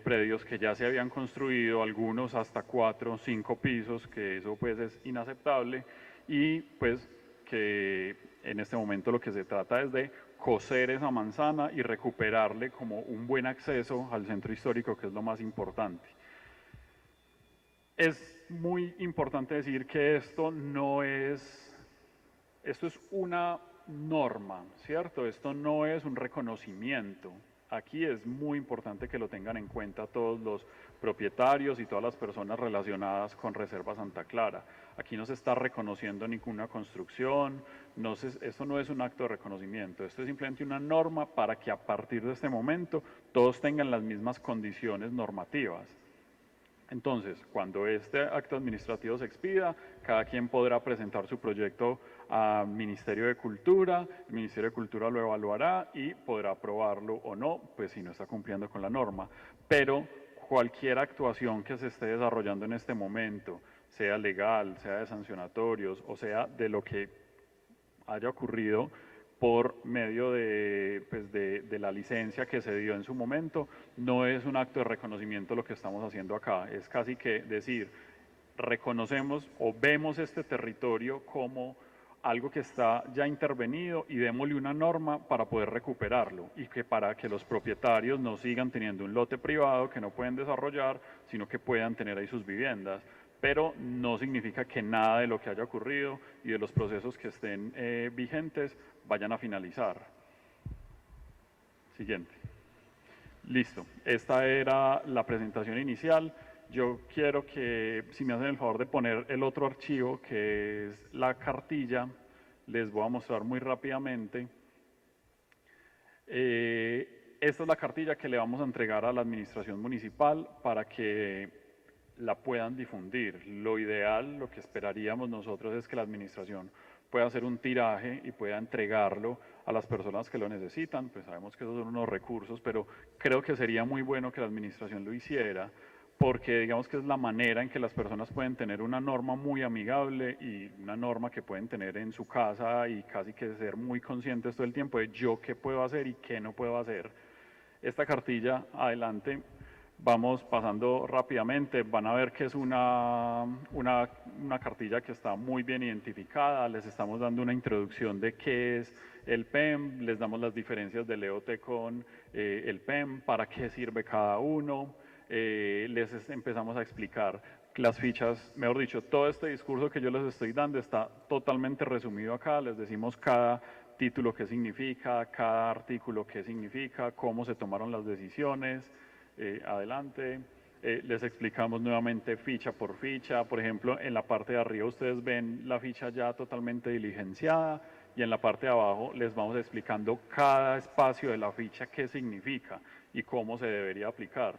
predios que ya se habían construido, algunos hasta 4 o 5 pisos, que eso pues es inaceptable, y pues que en este momento lo que se trata es de coser esa manzana y recuperarle como un buen acceso al centro histórico, que es lo más importante. Es muy importante decir que esto es una norma, ¿cierto? Esto no es un reconocimiento. Aquí es muy importante que lo tengan en cuenta todos los propietarios y todas las personas relacionadas con Reserva Santa Clara. Aquí no se está reconociendo ninguna construcción, esto no es un acto de reconocimiento, esto es simplemente una norma para que a partir de este momento todos tengan las mismas condiciones normativas. Entonces, cuando este acto administrativo se expida, cada quien podrá presentar su proyecto al Ministerio de Cultura, el Ministerio de Cultura lo evaluará y podrá aprobarlo o no, pues si no está cumpliendo con la norma. Pero cualquier actuación que se esté desarrollando en este momento, sea legal, sea de sancionatorios o sea de lo que haya ocurrido por medio de la licencia que se dio en su momento, no es un acto de reconocimiento lo que estamos haciendo acá, es casi que decir, reconocemos o vemos este territorio como algo que está ya intervenido y démosle una norma para poder recuperarlo y que para que los propietarios no sigan teniendo un lote privado que no pueden desarrollar, sino que puedan tener ahí sus viviendas. Pero no significa que nada de lo que haya ocurrido y de los procesos que estén vigentes vayan a finalizar. Siguiente. Listo. Esta era la presentación inicial. yo quiero que, si me hacen el favor de poner el otro archivo, que es la cartilla, les voy a mostrar muy rápidamente. Esta es la cartilla que le vamos a entregar a la administración municipal para que la puedan difundir. Lo ideal, lo que esperaríamos nosotros es que la administración pueda hacer un tiraje y pueda entregarlo a las personas que lo necesitan. Pues sabemos que esos son unos recursos, pero creo que sería muy bueno que la administración lo hiciera, porque digamos que es la manera en que las personas pueden tener una norma muy amigable y una norma que pueden tener en su casa y casi que ser muy conscientes todo el tiempo de yo qué puedo hacer y qué no puedo hacer. Esta cartilla, adelante, vamos pasando rápidamente, van a ver que es una cartilla que está muy bien identificada, les estamos dando una introducción de qué es el PEM, les damos las diferencias del EOT con el PEM, para qué sirve cada uno, les empezamos a explicar las fichas, mejor dicho, todo este discurso que yo les estoy dando está totalmente resumido acá, les decimos cada título qué significa, cada artículo qué significa, cómo se tomaron las decisiones, adelante. Les explicamos nuevamente ficha por ficha, por ejemplo, en la parte de arriba ustedes ven la ficha ya totalmente diligenciada y en la parte de abajo les vamos explicando cada espacio de la ficha qué significa y cómo se debería aplicar.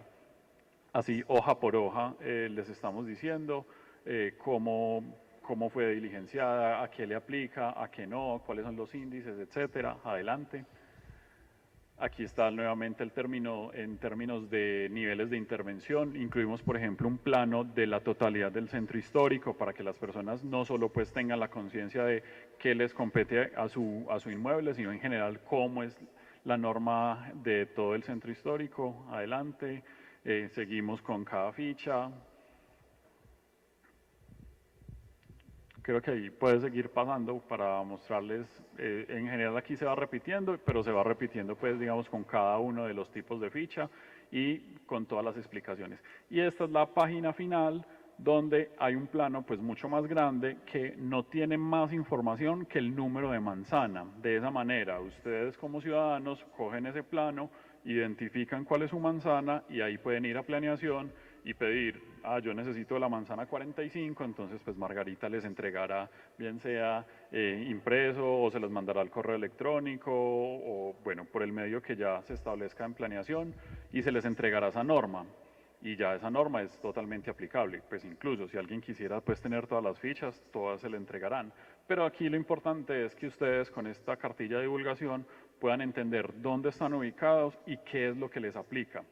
Así, hoja por hoja, les estamos diciendo cómo fue diligenciada, a qué le aplica, a qué no, cuáles son los índices, etcétera. Adelante. Aquí está nuevamente el término en términos de niveles de intervención. Incluimos, por ejemplo, un plano de la totalidad del centro histórico para que las personas no solo pues tengan la conciencia de qué les compete a su inmueble, sino en general cómo es la norma de todo el centro histórico. Adelante. Seguimos con cada ficha. Creo que ahí puede seguir pasando para mostrarles, en general aquí se va repitiendo, pero se va repitiendo pues digamos con cada uno de los tipos de ficha y con todas las explicaciones. Y esta es la página final donde hay un plano pues mucho más grande que no tiene más información que el número de manzana. De esa manera, ustedes como ciudadanos cogen ese plano, identifican cuál es su manzana y ahí pueden ir a planeación y pedir, yo necesito la manzana 45, entonces pues Margarita les entregará bien sea impreso o se les mandará al correo electrónico o bueno, por el medio que ya se establezca en planeación y se les entregará esa norma. Y ya esa norma es totalmente aplicable, pues incluso si alguien quisiera pues tener todas las fichas, todas se le entregarán. Pero aquí lo importante es que ustedes con esta cartilla de divulgación puedan entender dónde están ubicados y qué es lo que les aplica,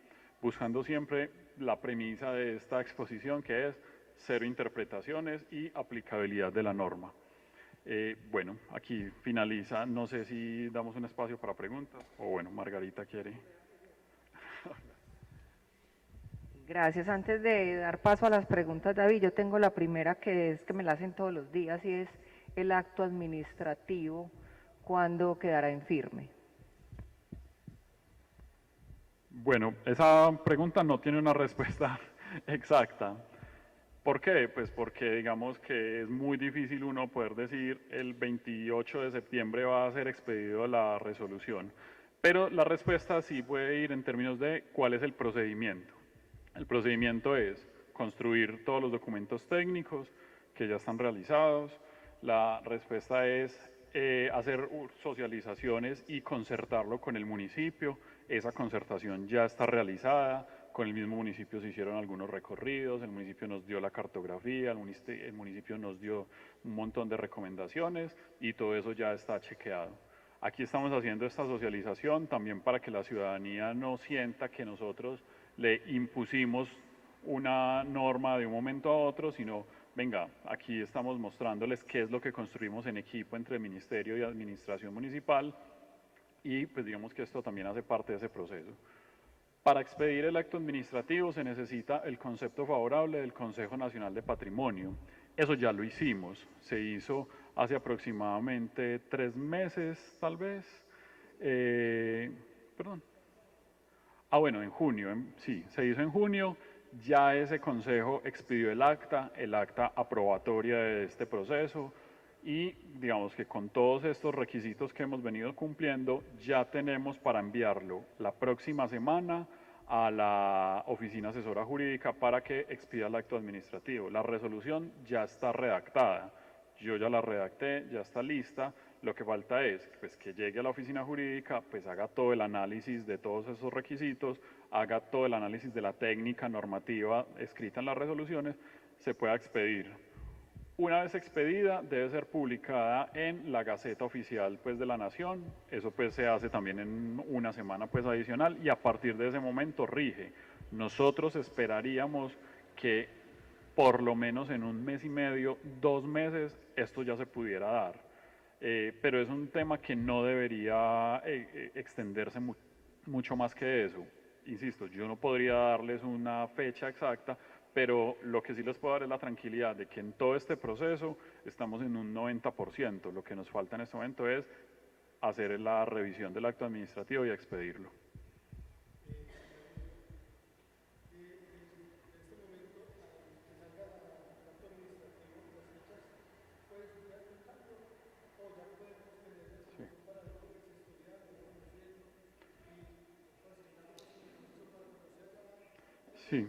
buscando siempre la premisa de esta exposición que es cero interpretaciones y aplicabilidad de la norma. Bueno, aquí finaliza, no sé si damos un espacio para preguntas o bueno, Margarita quiere. Gracias. Antes de dar paso a las preguntas, David, yo tengo la primera que es que me la hacen todos los días y es el acto administrativo, ¿cuándo quedará en firme? Bueno, esa pregunta no tiene una respuesta exacta. ¿Por qué? Pues porque digamos que es muy difícil uno poder decir el 28 de septiembre va a ser expedido la resolución. Pero la respuesta sí puede ir en términos de cuál es el procedimiento. El procedimiento es construir todos los documentos técnicos que ya están realizados. La respuesta es hacer socializaciones y concertarlo con el municipio. Esa concertación ya está realizada. Con el mismo municipio se hicieron algunos recorridos, el municipio nos dio la cartografía, el municipio nos dio un montón de recomendaciones y todo eso ya está chequeado. Aquí estamos haciendo esta socialización también para que la ciudadanía no sienta que nosotros le impusimos una norma de un momento a otro, sino, venga, aquí estamos mostrándoles qué es lo que construimos en equipo entre Ministerio y Administración Municipal y pues digamos que esto también hace parte de ese proceso. Para expedir el acto administrativo se necesita el concepto favorable del Consejo Nacional de Patrimonio. Eso ya lo hicimos, se hizo hace aproximadamente 3 meses, tal vez. Perdón. Bueno, en junio, sí, se hizo en junio. Ya ese consejo expidió el acta aprobatoria de este proceso y digamos que con todos estos requisitos que hemos venido cumpliendo, ya tenemos para enviarlo la próxima semana a la oficina asesora jurídica para que expida el acto administrativo. La resolución ya está redactada, yo ya la redacté, ya está lista. Lo que falta es pues, que llegue a la oficina jurídica, pues haga todo el análisis de todos esos requisitos, haga todo el análisis de la técnica normativa escrita en las resoluciones, se pueda expedir. Una vez expedida, debe ser publicada en la Gaceta Oficial pues, de la Nación. Eso pues, se hace también en una semana pues, adicional y a partir de ese momento rige. Nosotros esperaríamos que por lo menos en un mes y medio, 2 meses, esto ya se pudiera dar. Pero es un tema que no debería extenderse mucho más que eso. Insisto, yo no podría darles una fecha exacta, pero lo que sí les puedo dar es la tranquilidad de que en todo este proceso estamos en un 90%. Lo que nos falta en este momento es hacer la revisión del acto administrativo y expedirlo. Sí.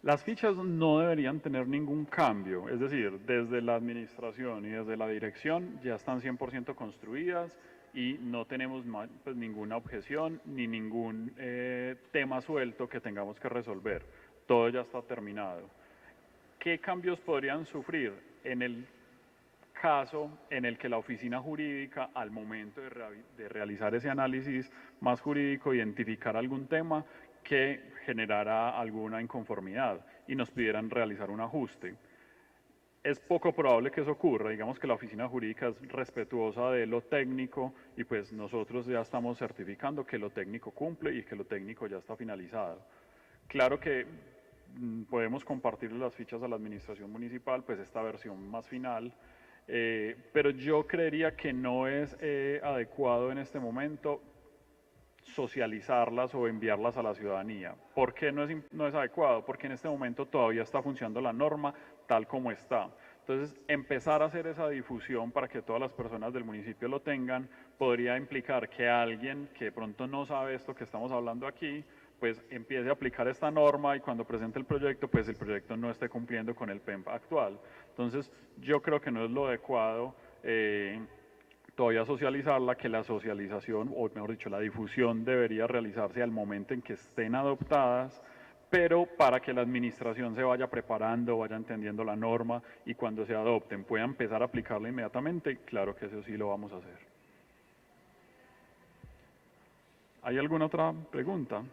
Las fichas no deberían tener ningún cambio, es decir, desde la administración y desde la dirección ya están 100% construidas y no tenemos pues, ninguna objeción ni ningún tema suelto que tengamos que resolver. Todo ya está terminado. ¿Qué cambios podrían sufrir en el caso en el que la oficina jurídica, al momento de realizar ese análisis más jurídico, identificar algún tema que generara alguna inconformidad y nos pidieran realizar un ajuste? Es poco probable que eso ocurra, digamos que la oficina jurídica es respetuosa de lo técnico y pues nosotros ya estamos certificando que lo técnico cumple y que lo técnico ya está finalizado. Claro que podemos compartir las fichas a la administración municipal, pues esta versión más final, pero yo creería que no es adecuado en este momento socializarlas o enviarlas a la ciudadanía. ¿Por qué no es adecuado? Porque en este momento todavía está funcionando la norma tal como está. Entonces, empezar a hacer esa difusión para que todas las personas del municipio lo tengan podría implicar que alguien que de pronto no sabe esto que estamos hablando aquí, pues empiece a aplicar esta norma y cuando presente el proyecto, pues el proyecto no esté cumpliendo con el PEMP actual. Entonces, yo creo que no es lo adecuado todavía socializarla, que la socialización, o mejor dicho, la difusión debería realizarse al momento en que estén adoptadas, pero para que la administración se vaya preparando, vaya entendiendo la norma y cuando se adopten pueda empezar a aplicarla inmediatamente, claro que eso sí lo vamos a hacer. ¿Hay alguna otra pregunta?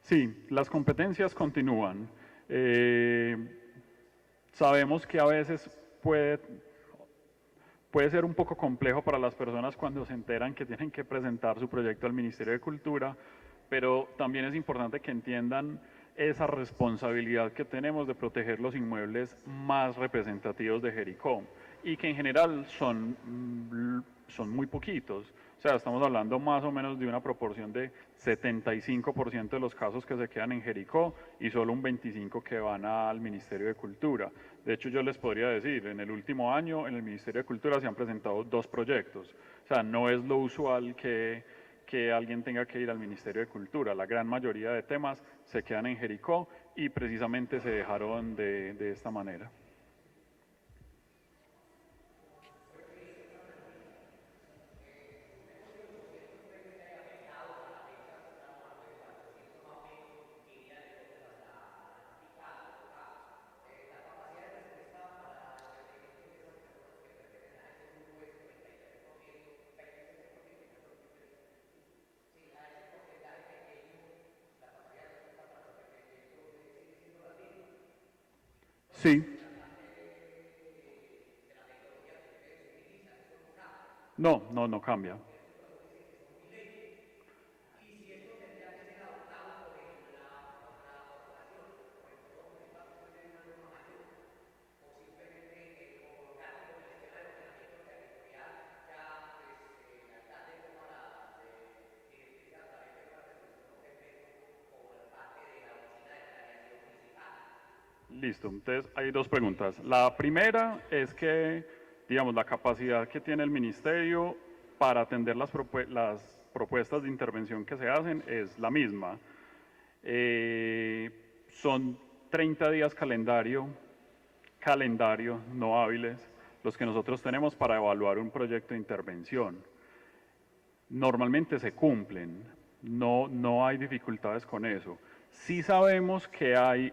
Sí, las competencias continúan. Sabemos que a veces puede ser un poco complejo para las personas cuando se enteran que tienen que presentar su proyecto al Ministerio de Cultura, pero también es importante que entiendan esa responsabilidad que tenemos de proteger los inmuebles más representativos de Jericó y que en general son muy poquitos. O sea, estamos hablando más o menos de una proporción de 75% de los casos que se quedan en Jericó y solo un 25% que van al Ministerio de Cultura. De hecho, yo les podría decir, en el último año en el Ministerio de Cultura se han presentado 2 proyectos. O sea, no es lo usual que alguien tenga que ir al Ministerio de Cultura. La gran mayoría de temas se quedan en Jericó y precisamente se dejaron de esta manera. Sí. No, no, no cambia. Listo, entonces hay dos preguntas. La primera es que, digamos, la capacidad que tiene el ministerio para atender las propuestas de intervención que se hacen es la misma. Son 30 días calendario, no hábiles, los que nosotros tenemos para evaluar un proyecto de intervención. Normalmente se cumplen, no hay dificultades con eso. Sí sabemos que hay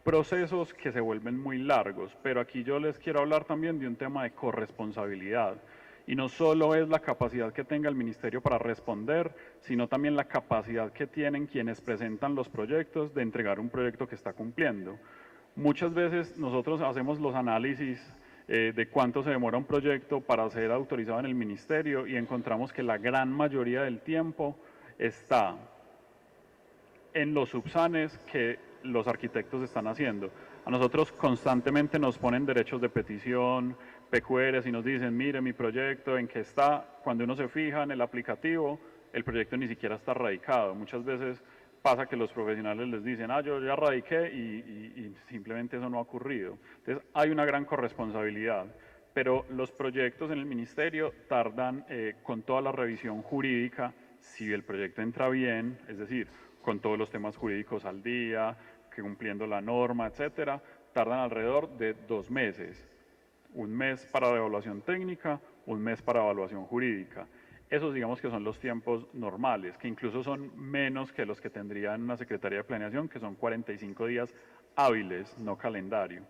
procesos que se vuelven muy largos, pero aquí yo les quiero hablar también de un tema de corresponsabilidad. Y no solo es la capacidad que tenga el ministerio para responder, sino también la capacidad que tienen quienes presentan los proyectos de entregar un proyecto que está cumpliendo. Muchas veces nosotros hacemos los análisis de cuánto se demora un proyecto para ser autorizado en el ministerio y encontramos que la gran mayoría del tiempo está en los subsanes que los arquitectos están haciendo. A nosotros constantemente nos ponen derechos de petición, PQRs y nos dicen, mire mi proyecto, en qué está. Cuando uno se fija en el aplicativo, el proyecto ni siquiera está radicado. Muchas veces pasa que los profesionales les dicen, yo ya radiqué y simplemente eso no ha ocurrido. Entonces hay una gran corresponsabilidad, pero los proyectos en el ministerio tardan con toda la revisión jurídica, si el proyecto entra bien, es decir, con todos los temas jurídicos al día, que cumpliendo la norma, etcétera, tardan alrededor de 2 meses. Un mes para la evaluación técnica, un mes para evaluación jurídica. Esos digamos que son los tiempos normales, que incluso son menos que los que tendría una Secretaría de Planeación, que son 45 días hábiles, no calendario.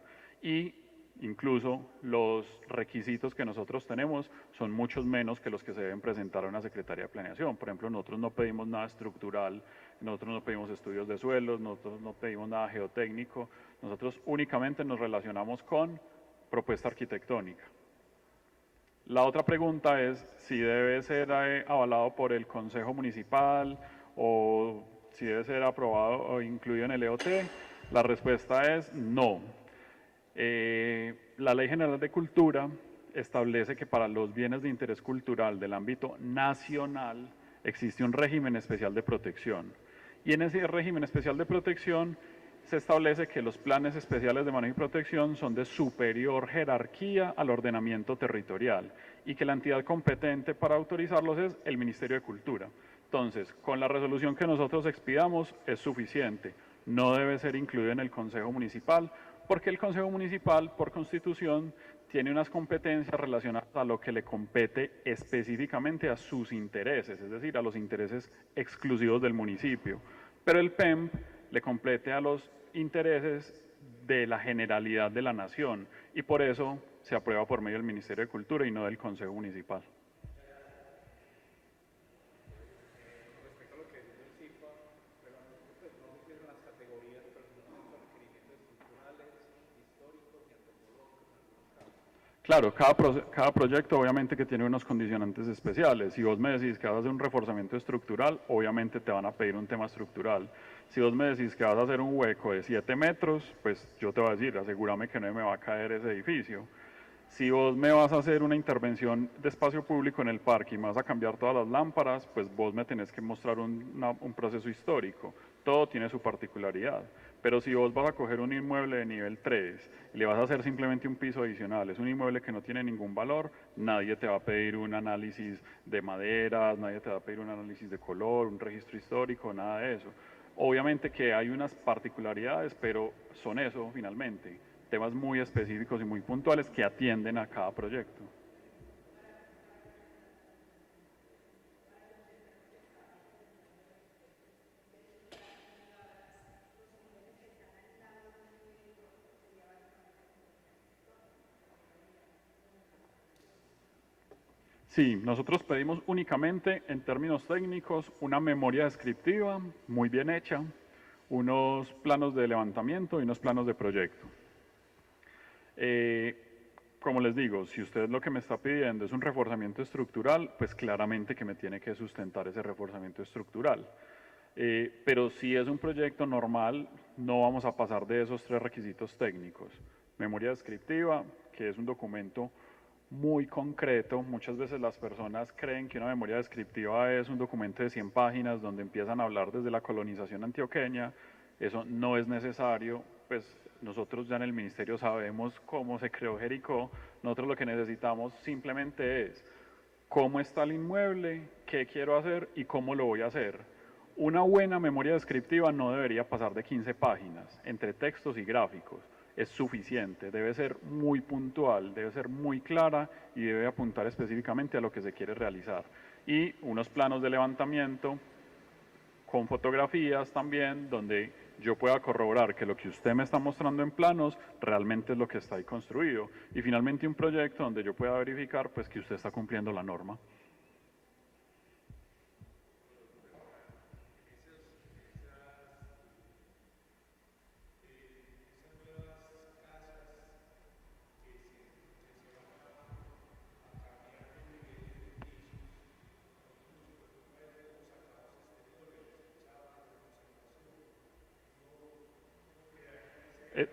Y incluso los requisitos que nosotros tenemos son muchos menos que los que se deben presentar a una Secretaría de Planeación. Por ejemplo, nosotros no pedimos nada estructural, nosotros no pedimos estudios de suelos, nosotros no pedimos nada geotécnico, nosotros únicamente nos relacionamos con propuesta arquitectónica. La otra pregunta es si debe ser avalado por el Consejo Municipal o si debe ser aprobado o incluido en el EOT. La respuesta es no. La Ley General de Cultura establece que para los bienes de interés cultural del ámbito nacional existe un régimen especial de protección. Y en ese régimen especial de protección se establece que los planes especiales de manejo y protección son de superior jerarquía al ordenamiento territorial y que la entidad competente para autorizarlos es el Ministerio de Cultura. Entonces, con la resolución que nosotros expidamos es suficiente, no debe ser incluido en el Consejo Municipal, porque el Consejo Municipal, por Constitución, tiene unas competencias relacionadas a lo que le compete específicamente a sus intereses, es decir, a los intereses exclusivos del municipio. Pero el PEMP le compete a los intereses de la generalidad de la nación y por eso se aprueba por medio del Ministerio de Cultura y no del Consejo Municipal. Claro, cada proyecto obviamente que tiene unos condicionantes especiales. Si vos me decís que vas a hacer un reforzamiento estructural, obviamente te van a pedir un tema estructural. Si vos me decís que vas a hacer un hueco de 7 metros, pues yo te voy a decir, asegúrame que no me va a caer ese edificio. Si vos me vas a hacer una intervención de espacio público en el parque y me vas a cambiar todas las lámparas, pues vos me tenés que mostrar un proceso histórico. Todo tiene su particularidad. Pero si vos vas a coger un inmueble de nivel 3 y le vas a hacer simplemente un piso adicional, es un inmueble que no tiene ningún valor, nadie te va a pedir un análisis de maderas, nadie te va a pedir un análisis de color, un registro histórico, nada de eso. Obviamente que hay unas particularidades, pero son eso finalmente, temas muy específicos y muy puntuales que atienden a cada proyecto. Sí, nosotros pedimos únicamente en términos técnicos una memoria descriptiva muy bien hecha, unos planos de levantamiento y unos planos de proyecto. Como les digo, si usted lo que me está pidiendo es un reforzamiento estructural, pues claramente que me tiene que sustentar ese reforzamiento estructural. Pero si es un proyecto normal, no vamos a pasar de esos 3 requisitos técnicos. Memoria descriptiva, que es un documento muy concreto. Muchas veces las personas creen que una memoria descriptiva es un documento de 100 páginas donde empiezan a hablar desde la colonización antioqueña. Eso no es necesario, pues nosotros ya en el ministerio sabemos cómo se creó Jericó, nosotros lo que necesitamos simplemente es cómo está el inmueble, qué quiero hacer y cómo lo voy a hacer. Una buena memoria descriptiva no debería pasar de 15 páginas, entre textos y gráficos. Es suficiente, debe ser muy puntual, debe ser muy clara y debe apuntar específicamente a lo que se quiere realizar. Y unos planos de levantamiento con fotografías también, donde yo pueda corroborar que lo que usted me está mostrando en planos realmente es lo que está ahí construido. Y finalmente un proyecto donde yo pueda verificar pues, que usted está cumpliendo la norma.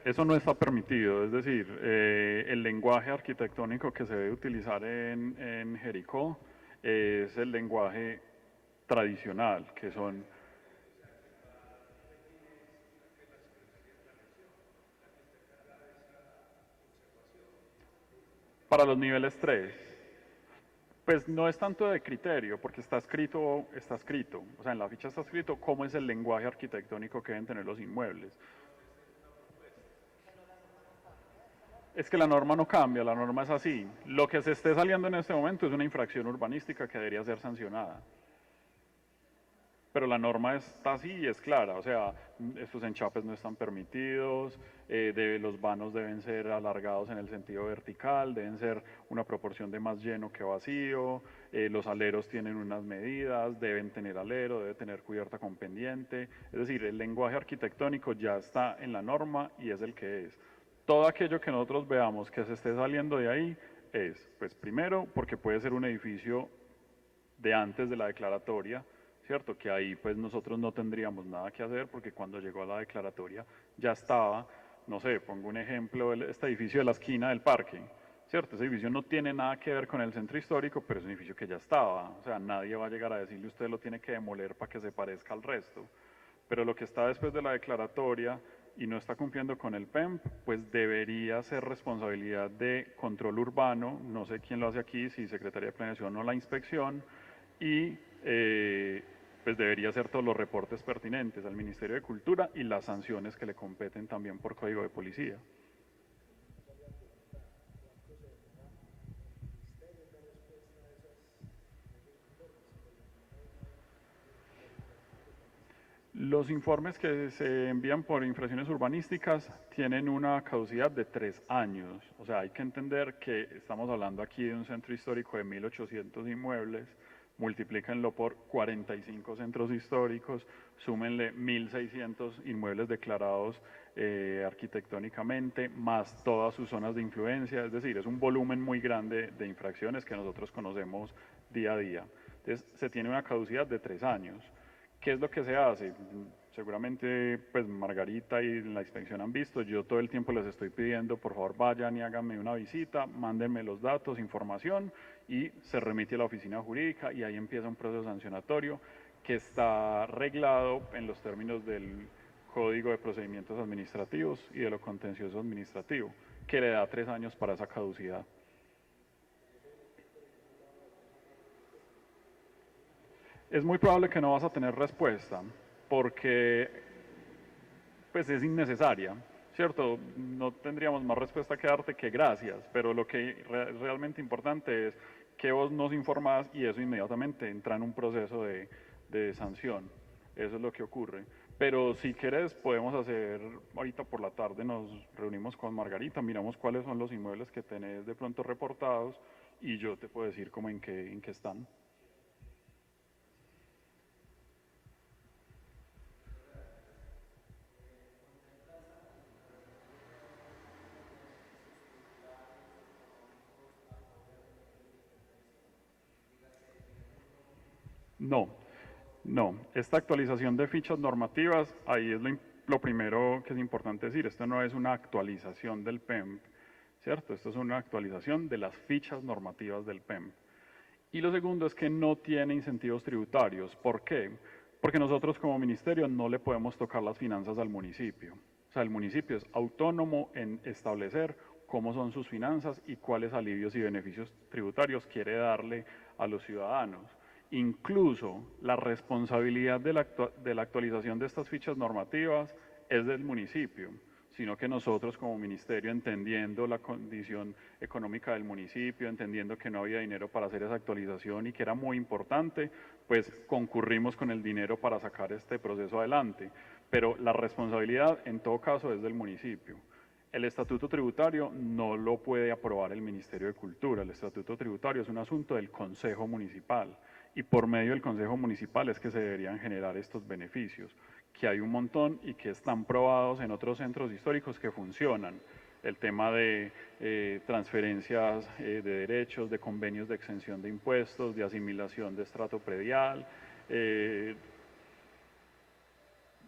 Eso no está permitido, es decir, el lenguaje arquitectónico que se debe utilizar en Jericó es el lenguaje tradicional, que son para los niveles 3. Pues no es tanto de criterio, porque está escrito, o sea, en la ficha está escrito cómo es el lenguaje arquitectónico que deben tener los inmuebles. Es que la norma no cambia, la norma es así. Lo que se esté saliendo en este momento es una infracción urbanística que debería ser sancionada. Pero la norma está así y es clara, o sea, estos enchapes no están permitidos, los vanos deben ser alargados en el sentido vertical, deben ser una proporción de más lleno que vacío, los aleros tienen unas medidas, deben tener alero, debe tener cubierta con pendiente, es decir, el lenguaje arquitectónico ya está en la norma y es el que es. Todo aquello que nosotros veamos que se esté saliendo de ahí es, pues primero, porque puede ser un edificio de antes de la declaratoria, ¿cierto? Que ahí pues nosotros no tendríamos nada que hacer porque cuando llegó a la declaratoria ya estaba, no sé, pongo un ejemplo, este edificio de la esquina del parque, ¿cierto? Ese edificio no tiene nada que ver con el centro histórico, pero es un edificio que ya estaba, o sea, nadie va a llegar a decirle usted lo tiene que demoler para que se parezca al resto. Pero lo que está después de la declaratoria y no está cumpliendo con el PEMP, pues debería ser responsabilidad de control urbano, no sé quién lo hace aquí, si Secretaría de Planeación o la inspección, y pues debería hacer todos los reportes pertinentes al Ministerio de Cultura y las sanciones que le competen también por Código de Policía. Los informes que se envían por infracciones urbanísticas tienen una caducidad de 3 años. O sea, hay que entender que estamos hablando aquí de un centro histórico de 1.800 inmuebles, multiplíquenlo por 45 centros históricos, súmenle 1.600 inmuebles declarados arquitectónicamente, más todas sus zonas de influencia, es decir, es un volumen muy grande de infracciones que nosotros conocemos día a día. Entonces, se tiene una caducidad de 3 años. ¿Qué es lo que se hace? Seguramente pues Margarita y la inspección han visto, yo todo el tiempo les estoy pidiendo por favor vayan y háganme una visita, mándenme los datos, información y se remite a la oficina jurídica y ahí empieza un proceso sancionatorio que está reglado en los términos del Código de Procedimientos Administrativos y de lo contencioso administrativo, que le da 3 años para esa caducidad. Es muy probable que no vas a tener respuesta porque pues es innecesaria, ¿cierto? No tendríamos más respuesta que darte que gracias, pero lo que es realmente importante es que vos nos informás y eso inmediatamente entra en un proceso de sanción. Eso es lo que ocurre. Pero si quieres podemos hacer, ahorita por la tarde nos reunimos con Margarita, miramos cuáles son los inmuebles que tenés de pronto reportados y yo te puedo decir cómo en qué están. No, no. Esta actualización de fichas normativas, ahí es lo primero que es importante decir. Esto no es una actualización del PEMP, ¿cierto? Esto es una actualización de las fichas normativas del PEMP. Y lo segundo es que no tiene incentivos tributarios. ¿Por qué? Porque nosotros como ministerio no le podemos tocar las finanzas al municipio. O sea, el municipio es autónomo en establecer cómo son sus finanzas y cuáles alivios y beneficios tributarios quiere darle a los ciudadanos. Incluso la responsabilidad de la actualización de estas fichas normativas es del municipio, sino que nosotros como ministerio, entendiendo la condición económica del municipio, entendiendo que no había dinero para hacer esa actualización y que era muy importante, pues concurrimos con el dinero para sacar este proceso adelante. Pero la responsabilidad en todo caso es del municipio. El estatuto tributario no lo puede aprobar el Ministerio de Cultura. El estatuto tributario es un asunto del Consejo Municipal y por medio del Consejo Municipal es que se deberían generar estos beneficios, que hay un montón y que están probados en otros centros históricos que funcionan. El tema de transferencias de derechos, de convenios de exención de impuestos, de asimilación de estrato predial,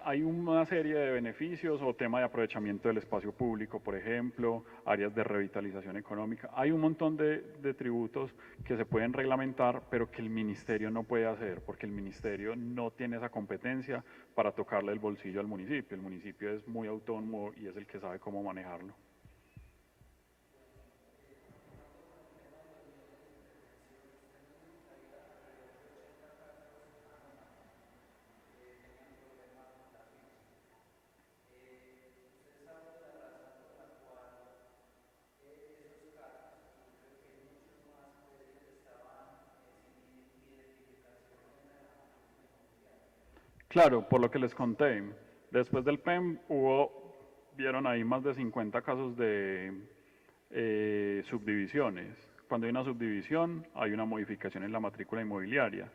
hay una serie de beneficios o tema de aprovechamiento del espacio público, por ejemplo, áreas de revitalización económica. Hay un montón de tributos que se pueden reglamentar, pero que el ministerio no puede hacer, porque el ministerio no tiene esa competencia para tocarle el bolsillo al municipio. El municipio es muy autónomo y es el que sabe cómo manejarlo. Claro, por lo que les conté, después del PEM vieron ahí más de 50 casos de subdivisiones. Cuando hay una subdivisión, hay una modificación en la matrícula inmobiliaria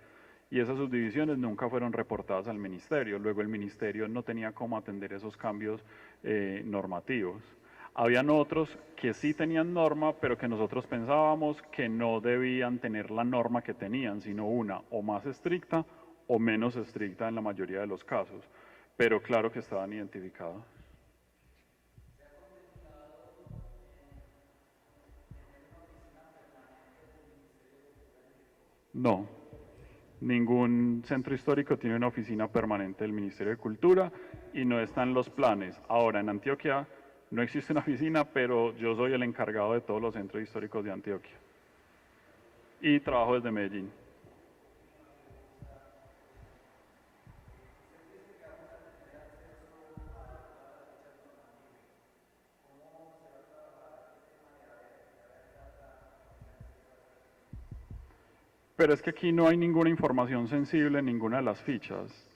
y esas subdivisiones nunca fueron reportadas al ministerio. Luego el ministerio no tenía cómo atender esos cambios normativos. Habían otros que sí tenían norma, pero que nosotros pensábamos que no debían tener la norma que tenían, sino una o más estricta o menos estricta en la mayoría de los casos. Pero claro que estaban identificados. No, ningún centro histórico tiene una oficina permanente del Ministerio de Cultura y no están los planes. Ahora, en Antioquia no existe una oficina, pero yo soy el encargado de todos los centros históricos de Antioquia. Y trabajo desde Medellín. Pero es que aquí no hay ninguna información sensible en ninguna de las fichas.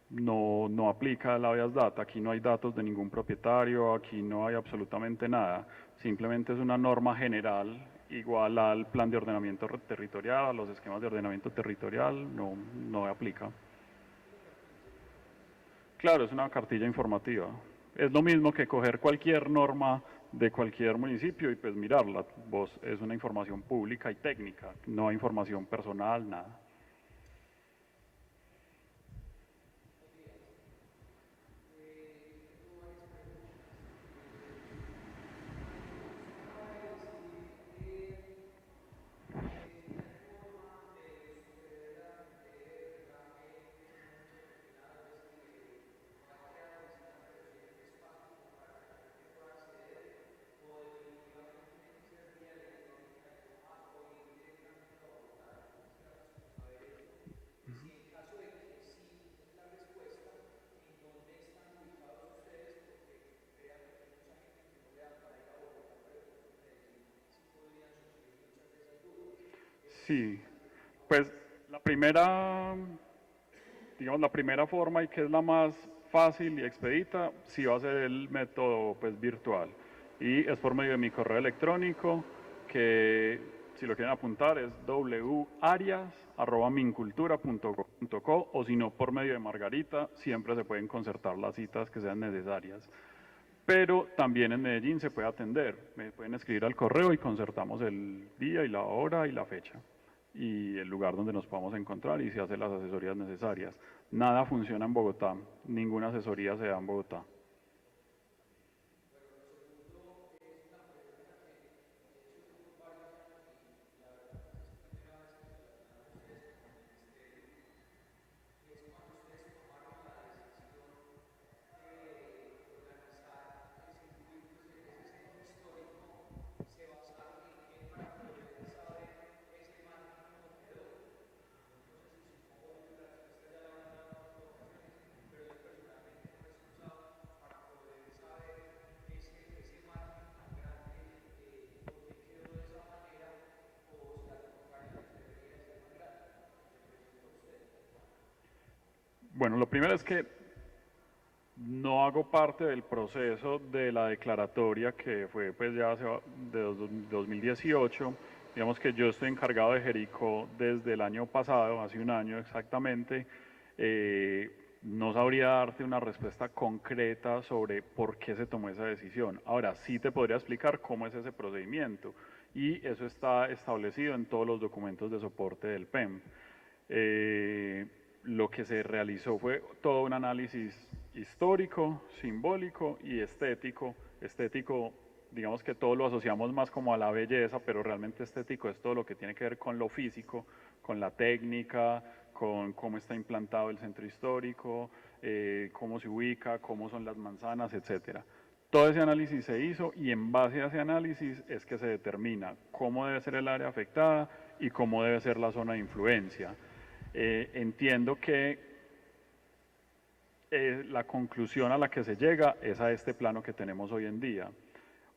No aplica la habeas data, aquí no hay datos de ningún propietario, aquí no hay absolutamente nada, simplemente es una norma general igual al plan de ordenamiento territorial, a los esquemas de ordenamiento territorial, no aplica. Claro, es una cartilla informativa. Es lo mismo que coger cualquier norma de cualquier municipio y pues mirarla. Vos es una información pública y técnica, no hay información personal, nada. Sí, pues la primera, digamos, la primera forma y que es la más fácil y expedita, sí va a ser el método pues virtual. Y es por medio de mi correo electrónico, que si lo quieren apuntar es warias@mincultura.co, o si no por medio de Margarita, siempre se pueden concertar las citas que sean necesarias. Pero también en Medellín se puede atender. Me pueden escribir al correo y concertamos el día y la hora y la fecha y el lugar donde nos podamos encontrar y se hacen las asesorías necesarias. Nada funciona en Bogotá, ninguna asesoría se da en Bogotá. Bueno, lo primero es que no hago parte del proceso de la declaratoria que fue pues ya hace, de 2018. Digamos que yo estoy encargado de Jericó desde el año pasado, hace un año exactamente. No sabría darte una respuesta concreta sobre por qué se tomó esa decisión. Ahora, sí te podría explicar cómo es ese procedimiento y eso está establecido en todos los documentos de soporte del PEM. Lo que se realizó fue todo un análisis histórico, simbólico y estético. Estético, digamos que todo lo asociamos más como a la belleza, pero realmente estético es todo lo que tiene que ver con lo físico, con la técnica, con cómo está implantado el centro histórico, cómo se ubica, cómo son las manzanas, etcétera. Todo ese análisis se hizo y en base a ese análisis es que se determina cómo debe ser el área afectada y cómo debe ser la zona de influencia. Entiendo que la conclusión a la que se llega es a este plano que tenemos hoy en día.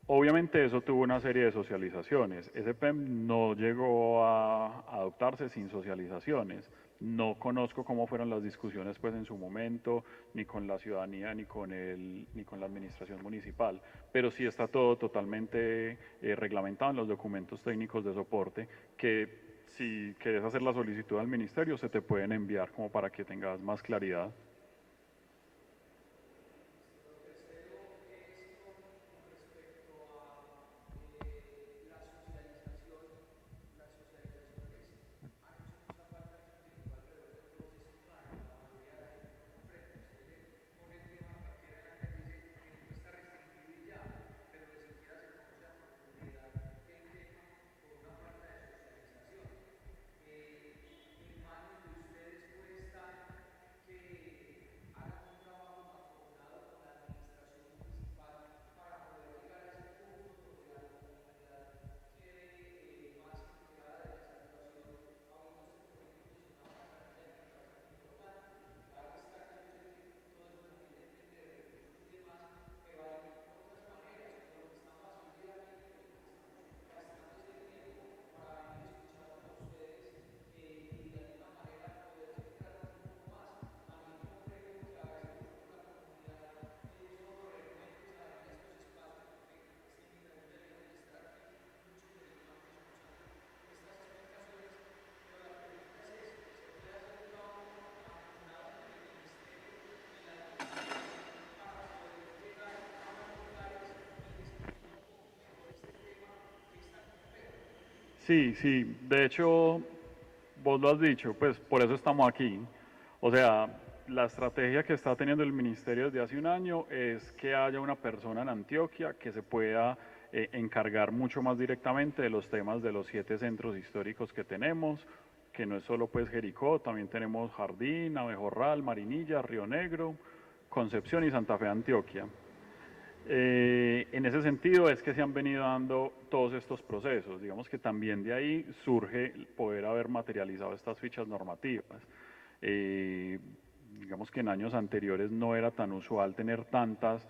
Obviamente eso tuvo una serie de socializaciones. Ese PEM no llegó a adoptarse sin socializaciones. No conozco cómo fueron las discusiones pues en su momento, ni con la ciudadanía, ni con la administración municipal, pero sí está todo totalmente reglamentado en los documentos técnicos de soporte que si quieres hacer la solicitud al ministerio se te pueden enviar como para que tengas más claridad. Sí, sí, de hecho, vos lo has dicho, pues por eso estamos aquí. O sea, la estrategia que está teniendo el ministerio desde hace un año es que haya una persona en Antioquia que se pueda encargar mucho más directamente de los temas de los 7 centros históricos que tenemos, que no es solo pues Jericó, también tenemos Jardín, Abejorral, Marinilla, Río Negro, Concepción y Santa Fe, Antioquia. En ese sentido es que se han venido dando todos estos procesos. Digamos que también de ahí surge el poder haber materializado estas fichas normativas. Eh, digamos que en años anteriores no era tan usual tener tantas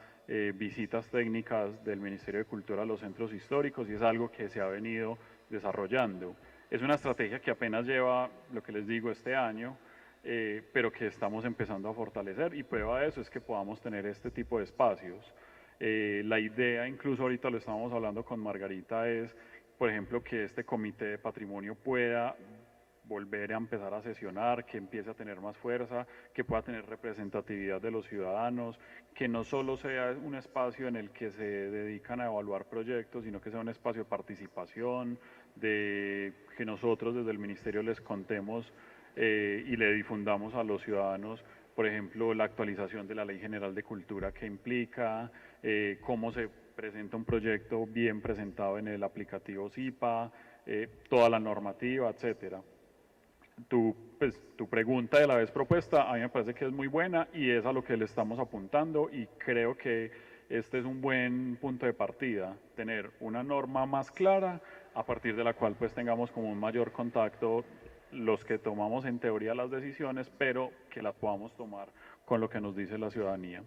visitas técnicas del Ministerio de Cultura a los centros históricos y es algo que se ha venido desarrollando. Es una estrategia que apenas lleva, lo que les digo, este año, pero que estamos empezando a fortalecer y prueba de eso es que podamos tener este tipo de espacios. La idea, incluso ahorita lo estábamos hablando con Margarita, es, por ejemplo, que este comité de patrimonio pueda volver a empezar a sesionar, que empiece a tener más fuerza, que pueda tener representatividad de los ciudadanos, que no solo sea un espacio en el que se dedican a evaluar proyectos, sino que sea un espacio de participación, de que nosotros desde el ministerio les contemos y le difundamos a los ciudadanos, por ejemplo, la actualización de la Ley General de Cultura que implica, cómo se presenta un proyecto bien presentado en el aplicativo SIPA, toda la normativa, etcétera. Tu pregunta de la vez propuesta a mí me parece que es muy buena y es a lo que le estamos apuntando y creo que este es un buen punto de partida, tener una norma más clara a partir de la cual pues tengamos como un mayor contacto los que tomamos en teoría las decisiones, pero que las podamos tomar con lo que nos dice la ciudadanía.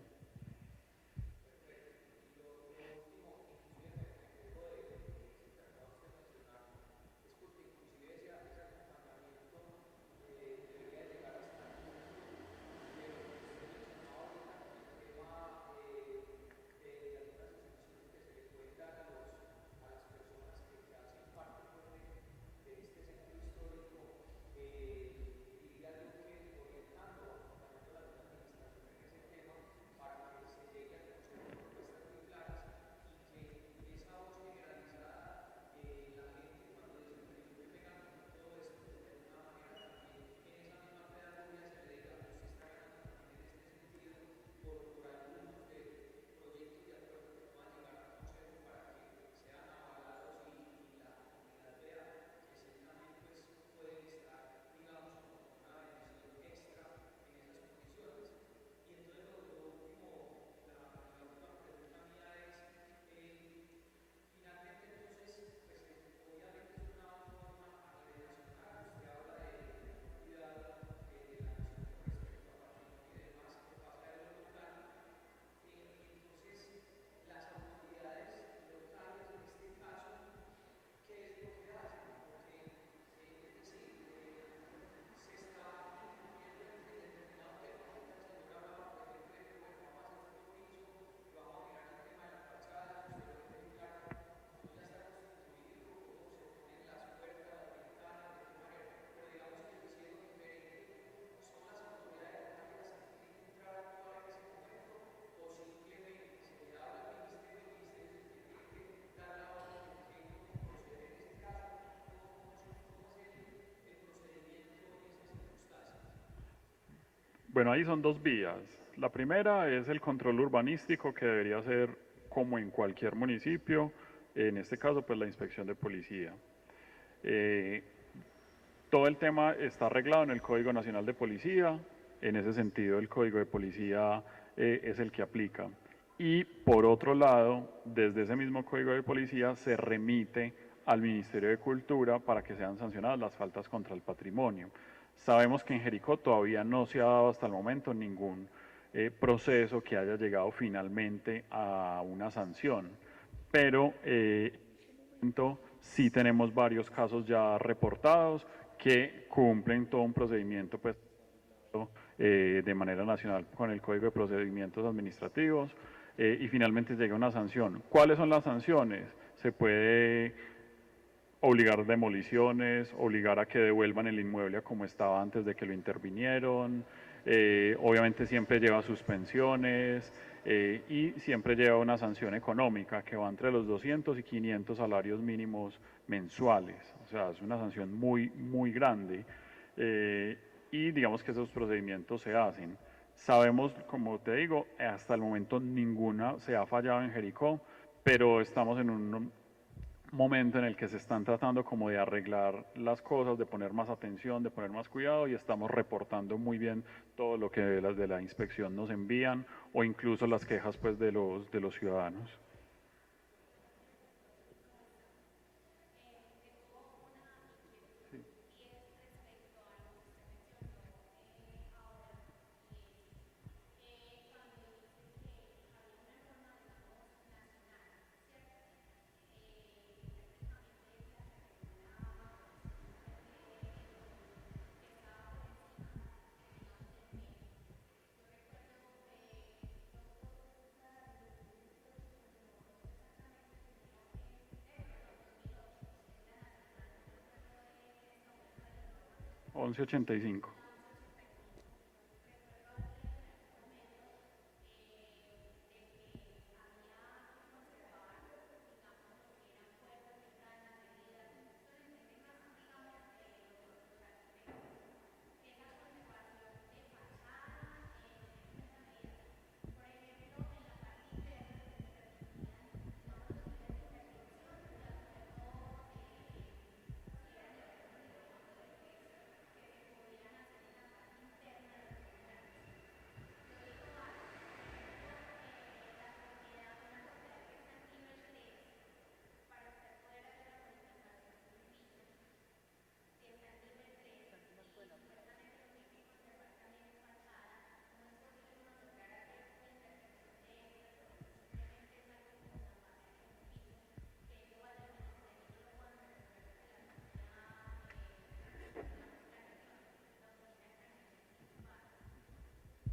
Bueno, ahí son dos vías. La primera es el control urbanístico, que debería ser como en cualquier municipio, en este caso pues la inspección de policía. Eh, Todo el tema está arreglado en el Código Nacional de Policía, en ese sentido el Código de Policía es el que aplica. Y por otro lado, desde ese mismo Código de Policía se remite al Ministerio de Cultura para que sean sancionadas las faltas contra el patrimonio. Sabemos que en Jericó todavía no se ha dado hasta el momento ningún proceso que haya llegado finalmente a una sanción, pero sí tenemos varios casos ya reportados que cumplen todo un procedimiento pues, de manera nacional con el Código de Procedimientos Administrativos y finalmente llega una sanción. ¿Cuáles son las sanciones? Se puede obligar demoliciones, obligar a que devuelvan el inmueble a como estaba antes de que lo intervinieron, obviamente siempre lleva suspensiones y siempre lleva una sanción económica que va entre los 200 y 500 salarios mínimos mensuales, o sea, es una sanción muy, muy grande y digamos que esos procedimientos se hacen. Sabemos, como te digo, hasta el momento ninguna se ha fallado en Jericó, pero estamos en un momento en el que se están tratando como de arreglar las cosas, de poner más atención, de poner más cuidado y estamos reportando muy bien todo lo que las de la inspección nos envían o incluso las quejas pues de los ciudadanos. Sí, 1185.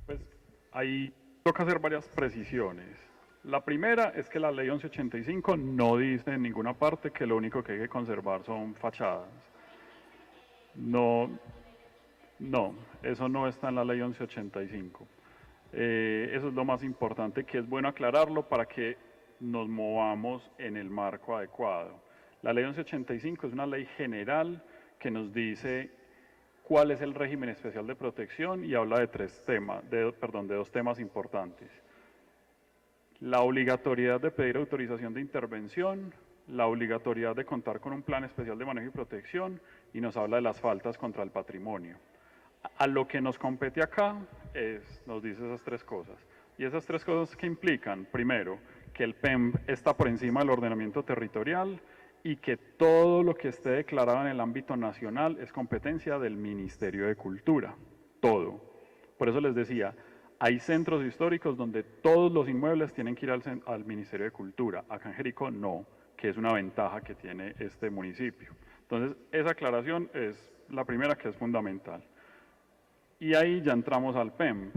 Pues ahí toca hacer varias precisiones. La primera es que la ley 1185 no dice en ninguna parte que lo único que hay que conservar son fachadas. No, no, eso no está en la ley 1185. Eso es lo más importante, que es bueno aclararlo para que nos movamos en el marco adecuado. La ley 1185 es una ley general que nos dice cuál es el régimen especial de protección y habla de de dos temas importantes. La obligatoriedad de pedir autorización de intervención, la obligatoriedad de contar con un plan especial de manejo y protección y nos habla de las faltas contra el patrimonio. A lo que nos compete acá nos dice esas tres cosas. Y esas tres cosas que implican, primero, que el PEMP está por encima del ordenamiento territorial y que todo lo que esté declarado en el ámbito nacional es competencia del Ministerio de Cultura. Todo. Por eso les decía, hay centros históricos donde todos los inmuebles tienen que ir al Ministerio de Cultura. Acá en Jericó no, que es una ventaja que tiene este municipio. Entonces, esa aclaración es la primera que es fundamental. Y ahí ya entramos al PEMP.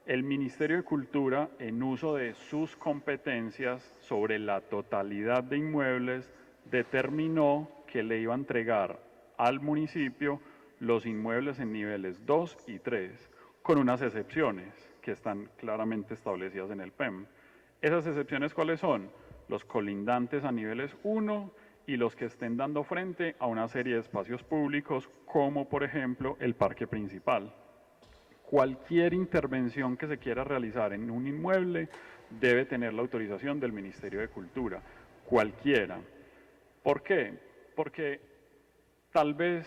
El Ministerio de Cultura, en uso de sus competencias sobre la totalidad de inmuebles, determinó que le iba a entregar al municipio los inmuebles en niveles 2 y 3, con unas excepciones que están claramente establecidas en el PEMP. ¿Esas excepciones cuáles son? Los colindantes a niveles 1 y los que estén dando frente a una serie de espacios públicos, como por ejemplo el parque principal. cualquier intervención que se quiera realizar en un inmueble debe tener la autorización del Ministerio de Cultura, cualquiera. ¿Por qué? Porque tal vez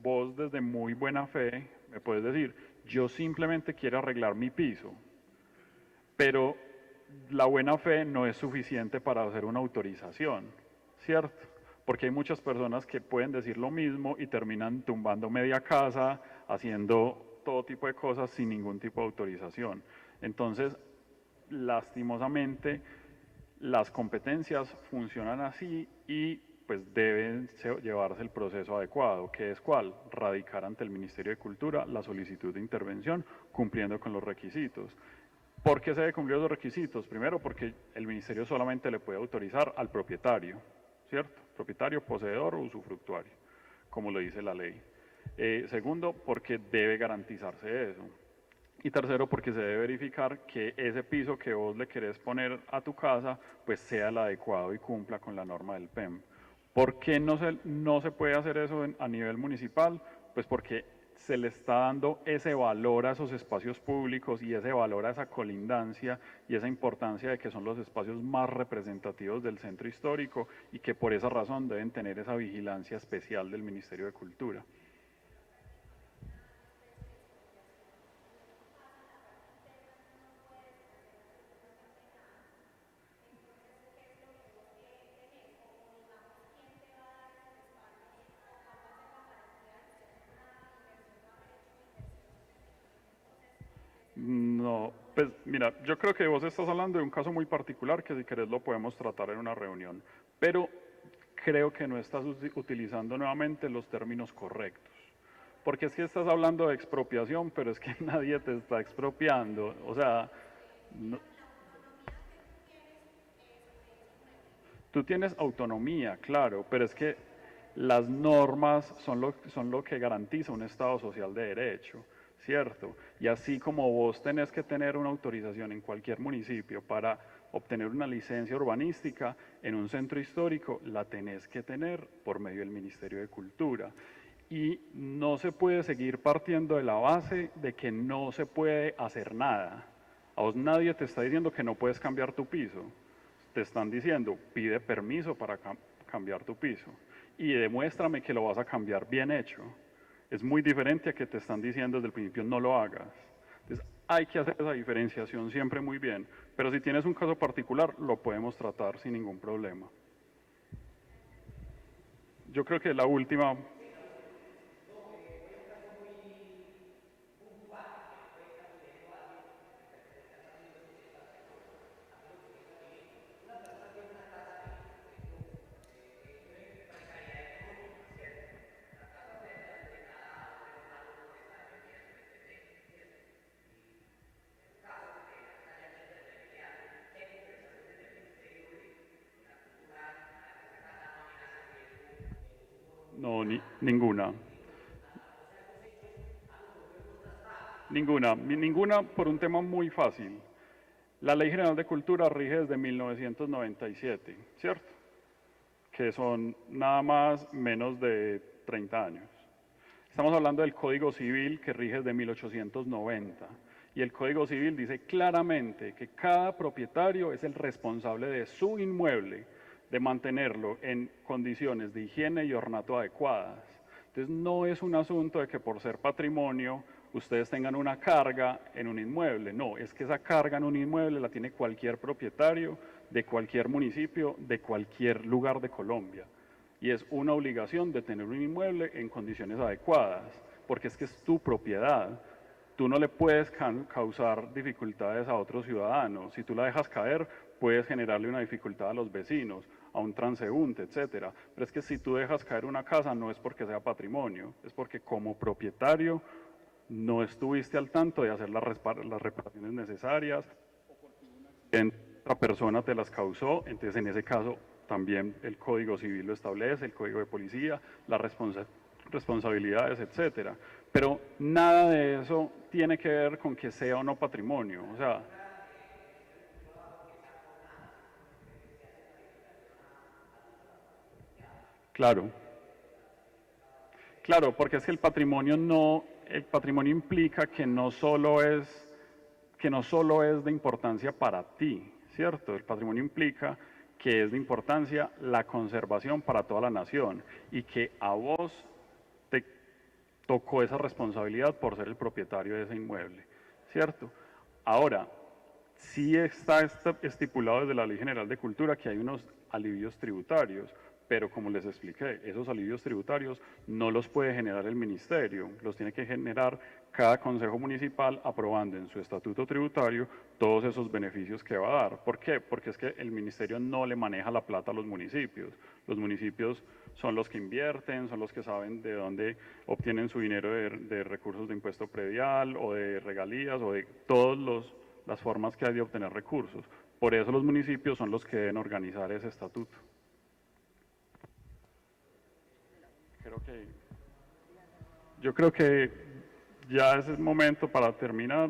vos desde muy buena fe me puedes decir, yo simplemente quiero arreglar mi piso, pero la buena fe no es suficiente para hacer una autorización, ¿cierto? Porque hay muchas personas que pueden decir lo mismo y terminan tumbando media casa, haciendo todo tipo de cosas sin ningún tipo de autorización. Entonces, lastimosamente, las competencias funcionan así y pues deben llevarse el proceso adecuado, que es cuál, radicar ante el Ministerio de Cultura la solicitud de intervención cumpliendo con los requisitos. ¿Por qué se debe cumplir los requisitos? Primero, porque el ministerio solamente le puede autorizar al propietario, ¿cierto? Propietario, poseedor o usufructuario, como lo dice la ley. Segundo, porque debe garantizarse eso. Y tercero, porque se debe verificar que ese piso que vos le querés poner a tu casa, pues sea el adecuado y cumpla con la norma del PEM. ¿Por qué no se puede hacer eso a nivel municipal? Pues porque se le está dando ese valor a esos espacios públicos y ese valor a esa colindancia y esa importancia de que son los espacios más representativos del centro histórico y que por esa razón deben tener esa vigilancia especial del Ministerio de Cultura. No, pues mira, yo creo que vos estás hablando de un caso muy particular que si querés lo podemos tratar en una reunión, pero creo que no estás utilizando nuevamente los términos correctos. Porque es que estás hablando de expropiación, pero es que nadie te está expropiando. O sea, no, tú tienes autonomía, claro, pero es que las normas son lo que garantiza un Estado social de derecho, ¿cierto? Y así como vos tenés que tener una autorización en cualquier municipio para obtener una licencia urbanística en un centro histórico, la tenés que tener por medio del Ministerio de Cultura. Y no se puede seguir partiendo de la base de que no se puede hacer nada. A vos nadie te está diciendo que no puedes cambiar tu piso. Te están diciendo, pide permiso para cambiar tu piso y demuéstrame que lo vas a cambiar bien hecho. Es muy diferente a que te están diciendo desde el principio no lo hagas. Entonces hay que hacer esa diferenciación siempre muy bien, pero si tienes un caso particular lo podemos tratar sin ningún problema. Yo creo que la última. No, ninguna. Ninguna por un tema muy fácil. La Ley General de Cultura rige desde 1997, ¿cierto? Que son nada más menos de 30 años. Estamos hablando del Código Civil que rige desde 1890 y el Código Civil dice claramente que cada propietario es el responsable de su inmueble, de mantenerlo en condiciones de higiene y ornato adecuadas. Entonces no es un asunto de que por ser patrimonio ustedes tengan una carga en un inmueble, no, es que esa carga en un inmueble la tiene cualquier propietario de cualquier municipio, de cualquier lugar de Colombia. Y es una obligación de tener un inmueble en condiciones adecuadas, porque es que es tu propiedad. Tú no le puedes causar dificultades a otros ciudadanos. Si tú la dejas caer, puedes generarle una dificultad a los vecinos, a un transeúnte, etcétera. Pero es que si tú dejas caer una casa no es porque sea patrimonio, es porque como propietario no estuviste al tanto de hacer las reparaciones necesarias, otra persona te las causó, entonces en ese caso también el Código Civil lo establece, el Código de Policía, las responsabilidades, etcétera. Pero nada de eso tiene que ver con que sea o no patrimonio, o sea, claro. Claro, porque es que el patrimonio no el patrimonio implica que no solo es de importancia para ti, ¿cierto? El patrimonio implica que es de importancia la conservación para toda la nación y que a vos te tocó esa responsabilidad por ser el propietario de ese inmueble, ¿cierto? Ahora, sí está estipulado desde la Ley General de Cultura que hay unos alivios tributarios, pero como les expliqué, esos alivios tributarios no los puede generar el ministerio, los tiene que generar cada consejo municipal aprobando en su estatuto tributario todos esos beneficios que va a dar. ¿Por qué? Porque es que el ministerio no le maneja la plata a los municipios. Los municipios son los que invierten, son los que saben de dónde obtienen su dinero de recursos de impuesto predial o de regalías o de todas las formas que hay de obtener recursos. Por eso los municipios son los que deben organizar ese estatuto. Yo creo que ya es el momento para terminar.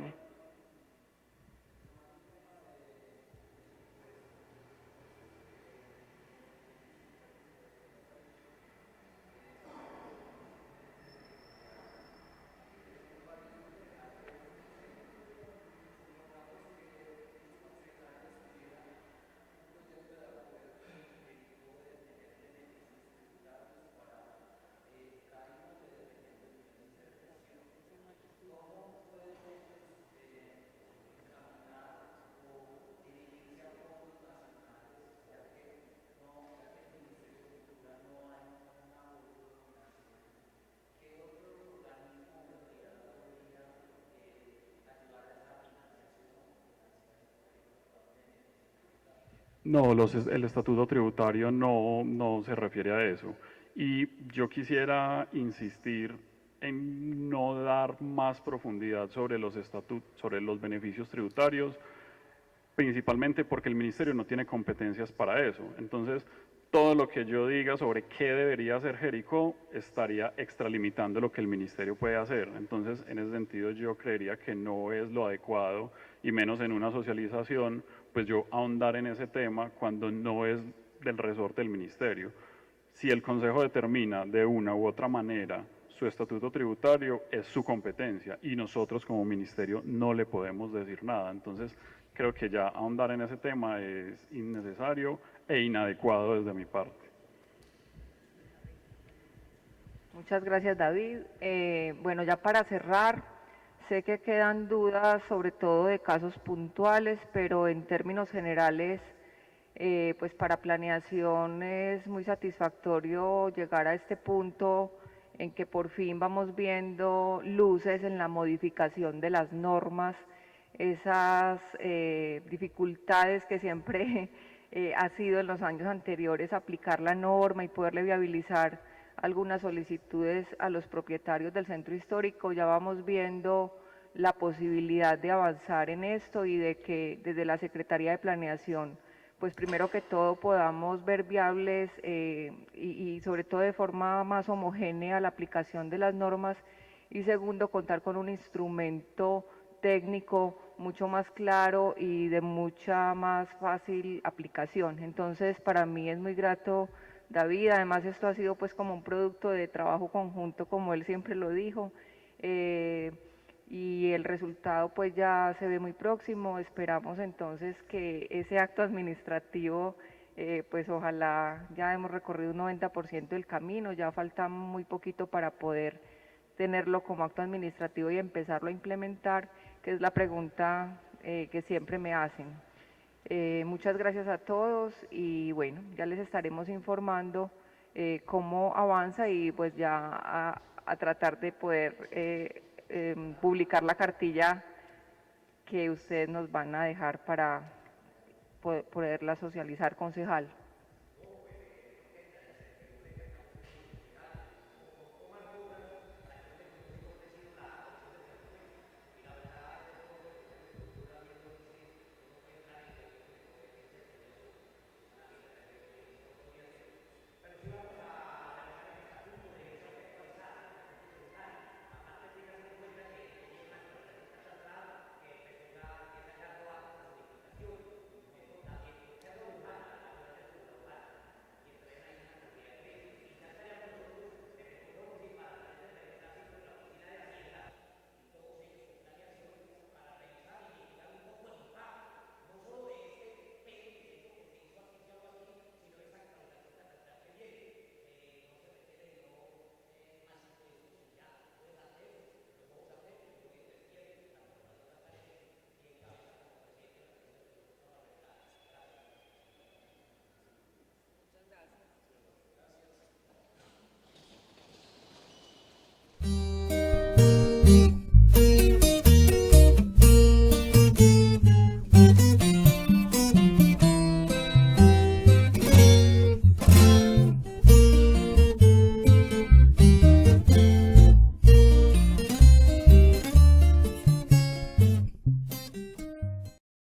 No, el estatuto tributario no se refiere a eso. Y yo quisiera insistir en no dar más profundidad sobre los sobre los beneficios tributarios, principalmente porque el ministerio no tiene competencias para eso. Entonces, todo lo que yo diga sobre qué debería hacer Jericó estaría extralimitando lo que el ministerio puede hacer. Entonces, en ese sentido, yo creería que no es lo adecuado, y menos en una socialización, pues yo ahondar en ese tema cuando no es del resorte del ministerio. Si el Consejo determina de una u otra manera su estatuto tributario, es su competencia y nosotros como ministerio no le podemos decir nada. Entonces, creo que ya ahondar en ese tema es innecesario e inadecuado desde mi parte. Muchas gracias, David. Bueno, ya para cerrar, sé que quedan dudas sobre todo de casos puntuales, pero en términos generales, pues para planeación es muy satisfactorio llegar a este punto en que por fin vamos viendo luces en la modificación de las normas, esas dificultades que siempre ha sido en los años anteriores aplicar la norma y poderle viabilizar algunas solicitudes a los propietarios del centro histórico. Ya vamos viendo la posibilidad de avanzar en esto y de que desde la Secretaría de Planeación, pues primero que todo podamos ver viables y sobre todo de forma más homogénea la aplicación de las normas, y segundo, contar con un instrumento técnico mucho más claro y de mucha más fácil aplicación. Entonces, para mí es muy grato, David. Además, esto ha sido pues como un producto de trabajo conjunto, como él siempre lo dijo, y el resultado pues ya se ve muy próximo. Esperamos entonces que ese acto administrativo, pues ojalá ya hemos recorrido un 90% del camino, ya falta muy poquito para poder tenerlo como acto administrativo y empezarlo a implementar, que es la pregunta que siempre me hacen. Muchas gracias a todos y bueno, ya les estaremos informando cómo avanza y pues ya a tratar de poder publicar la cartilla que ustedes nos van a dejar para poderla socializar, concejal.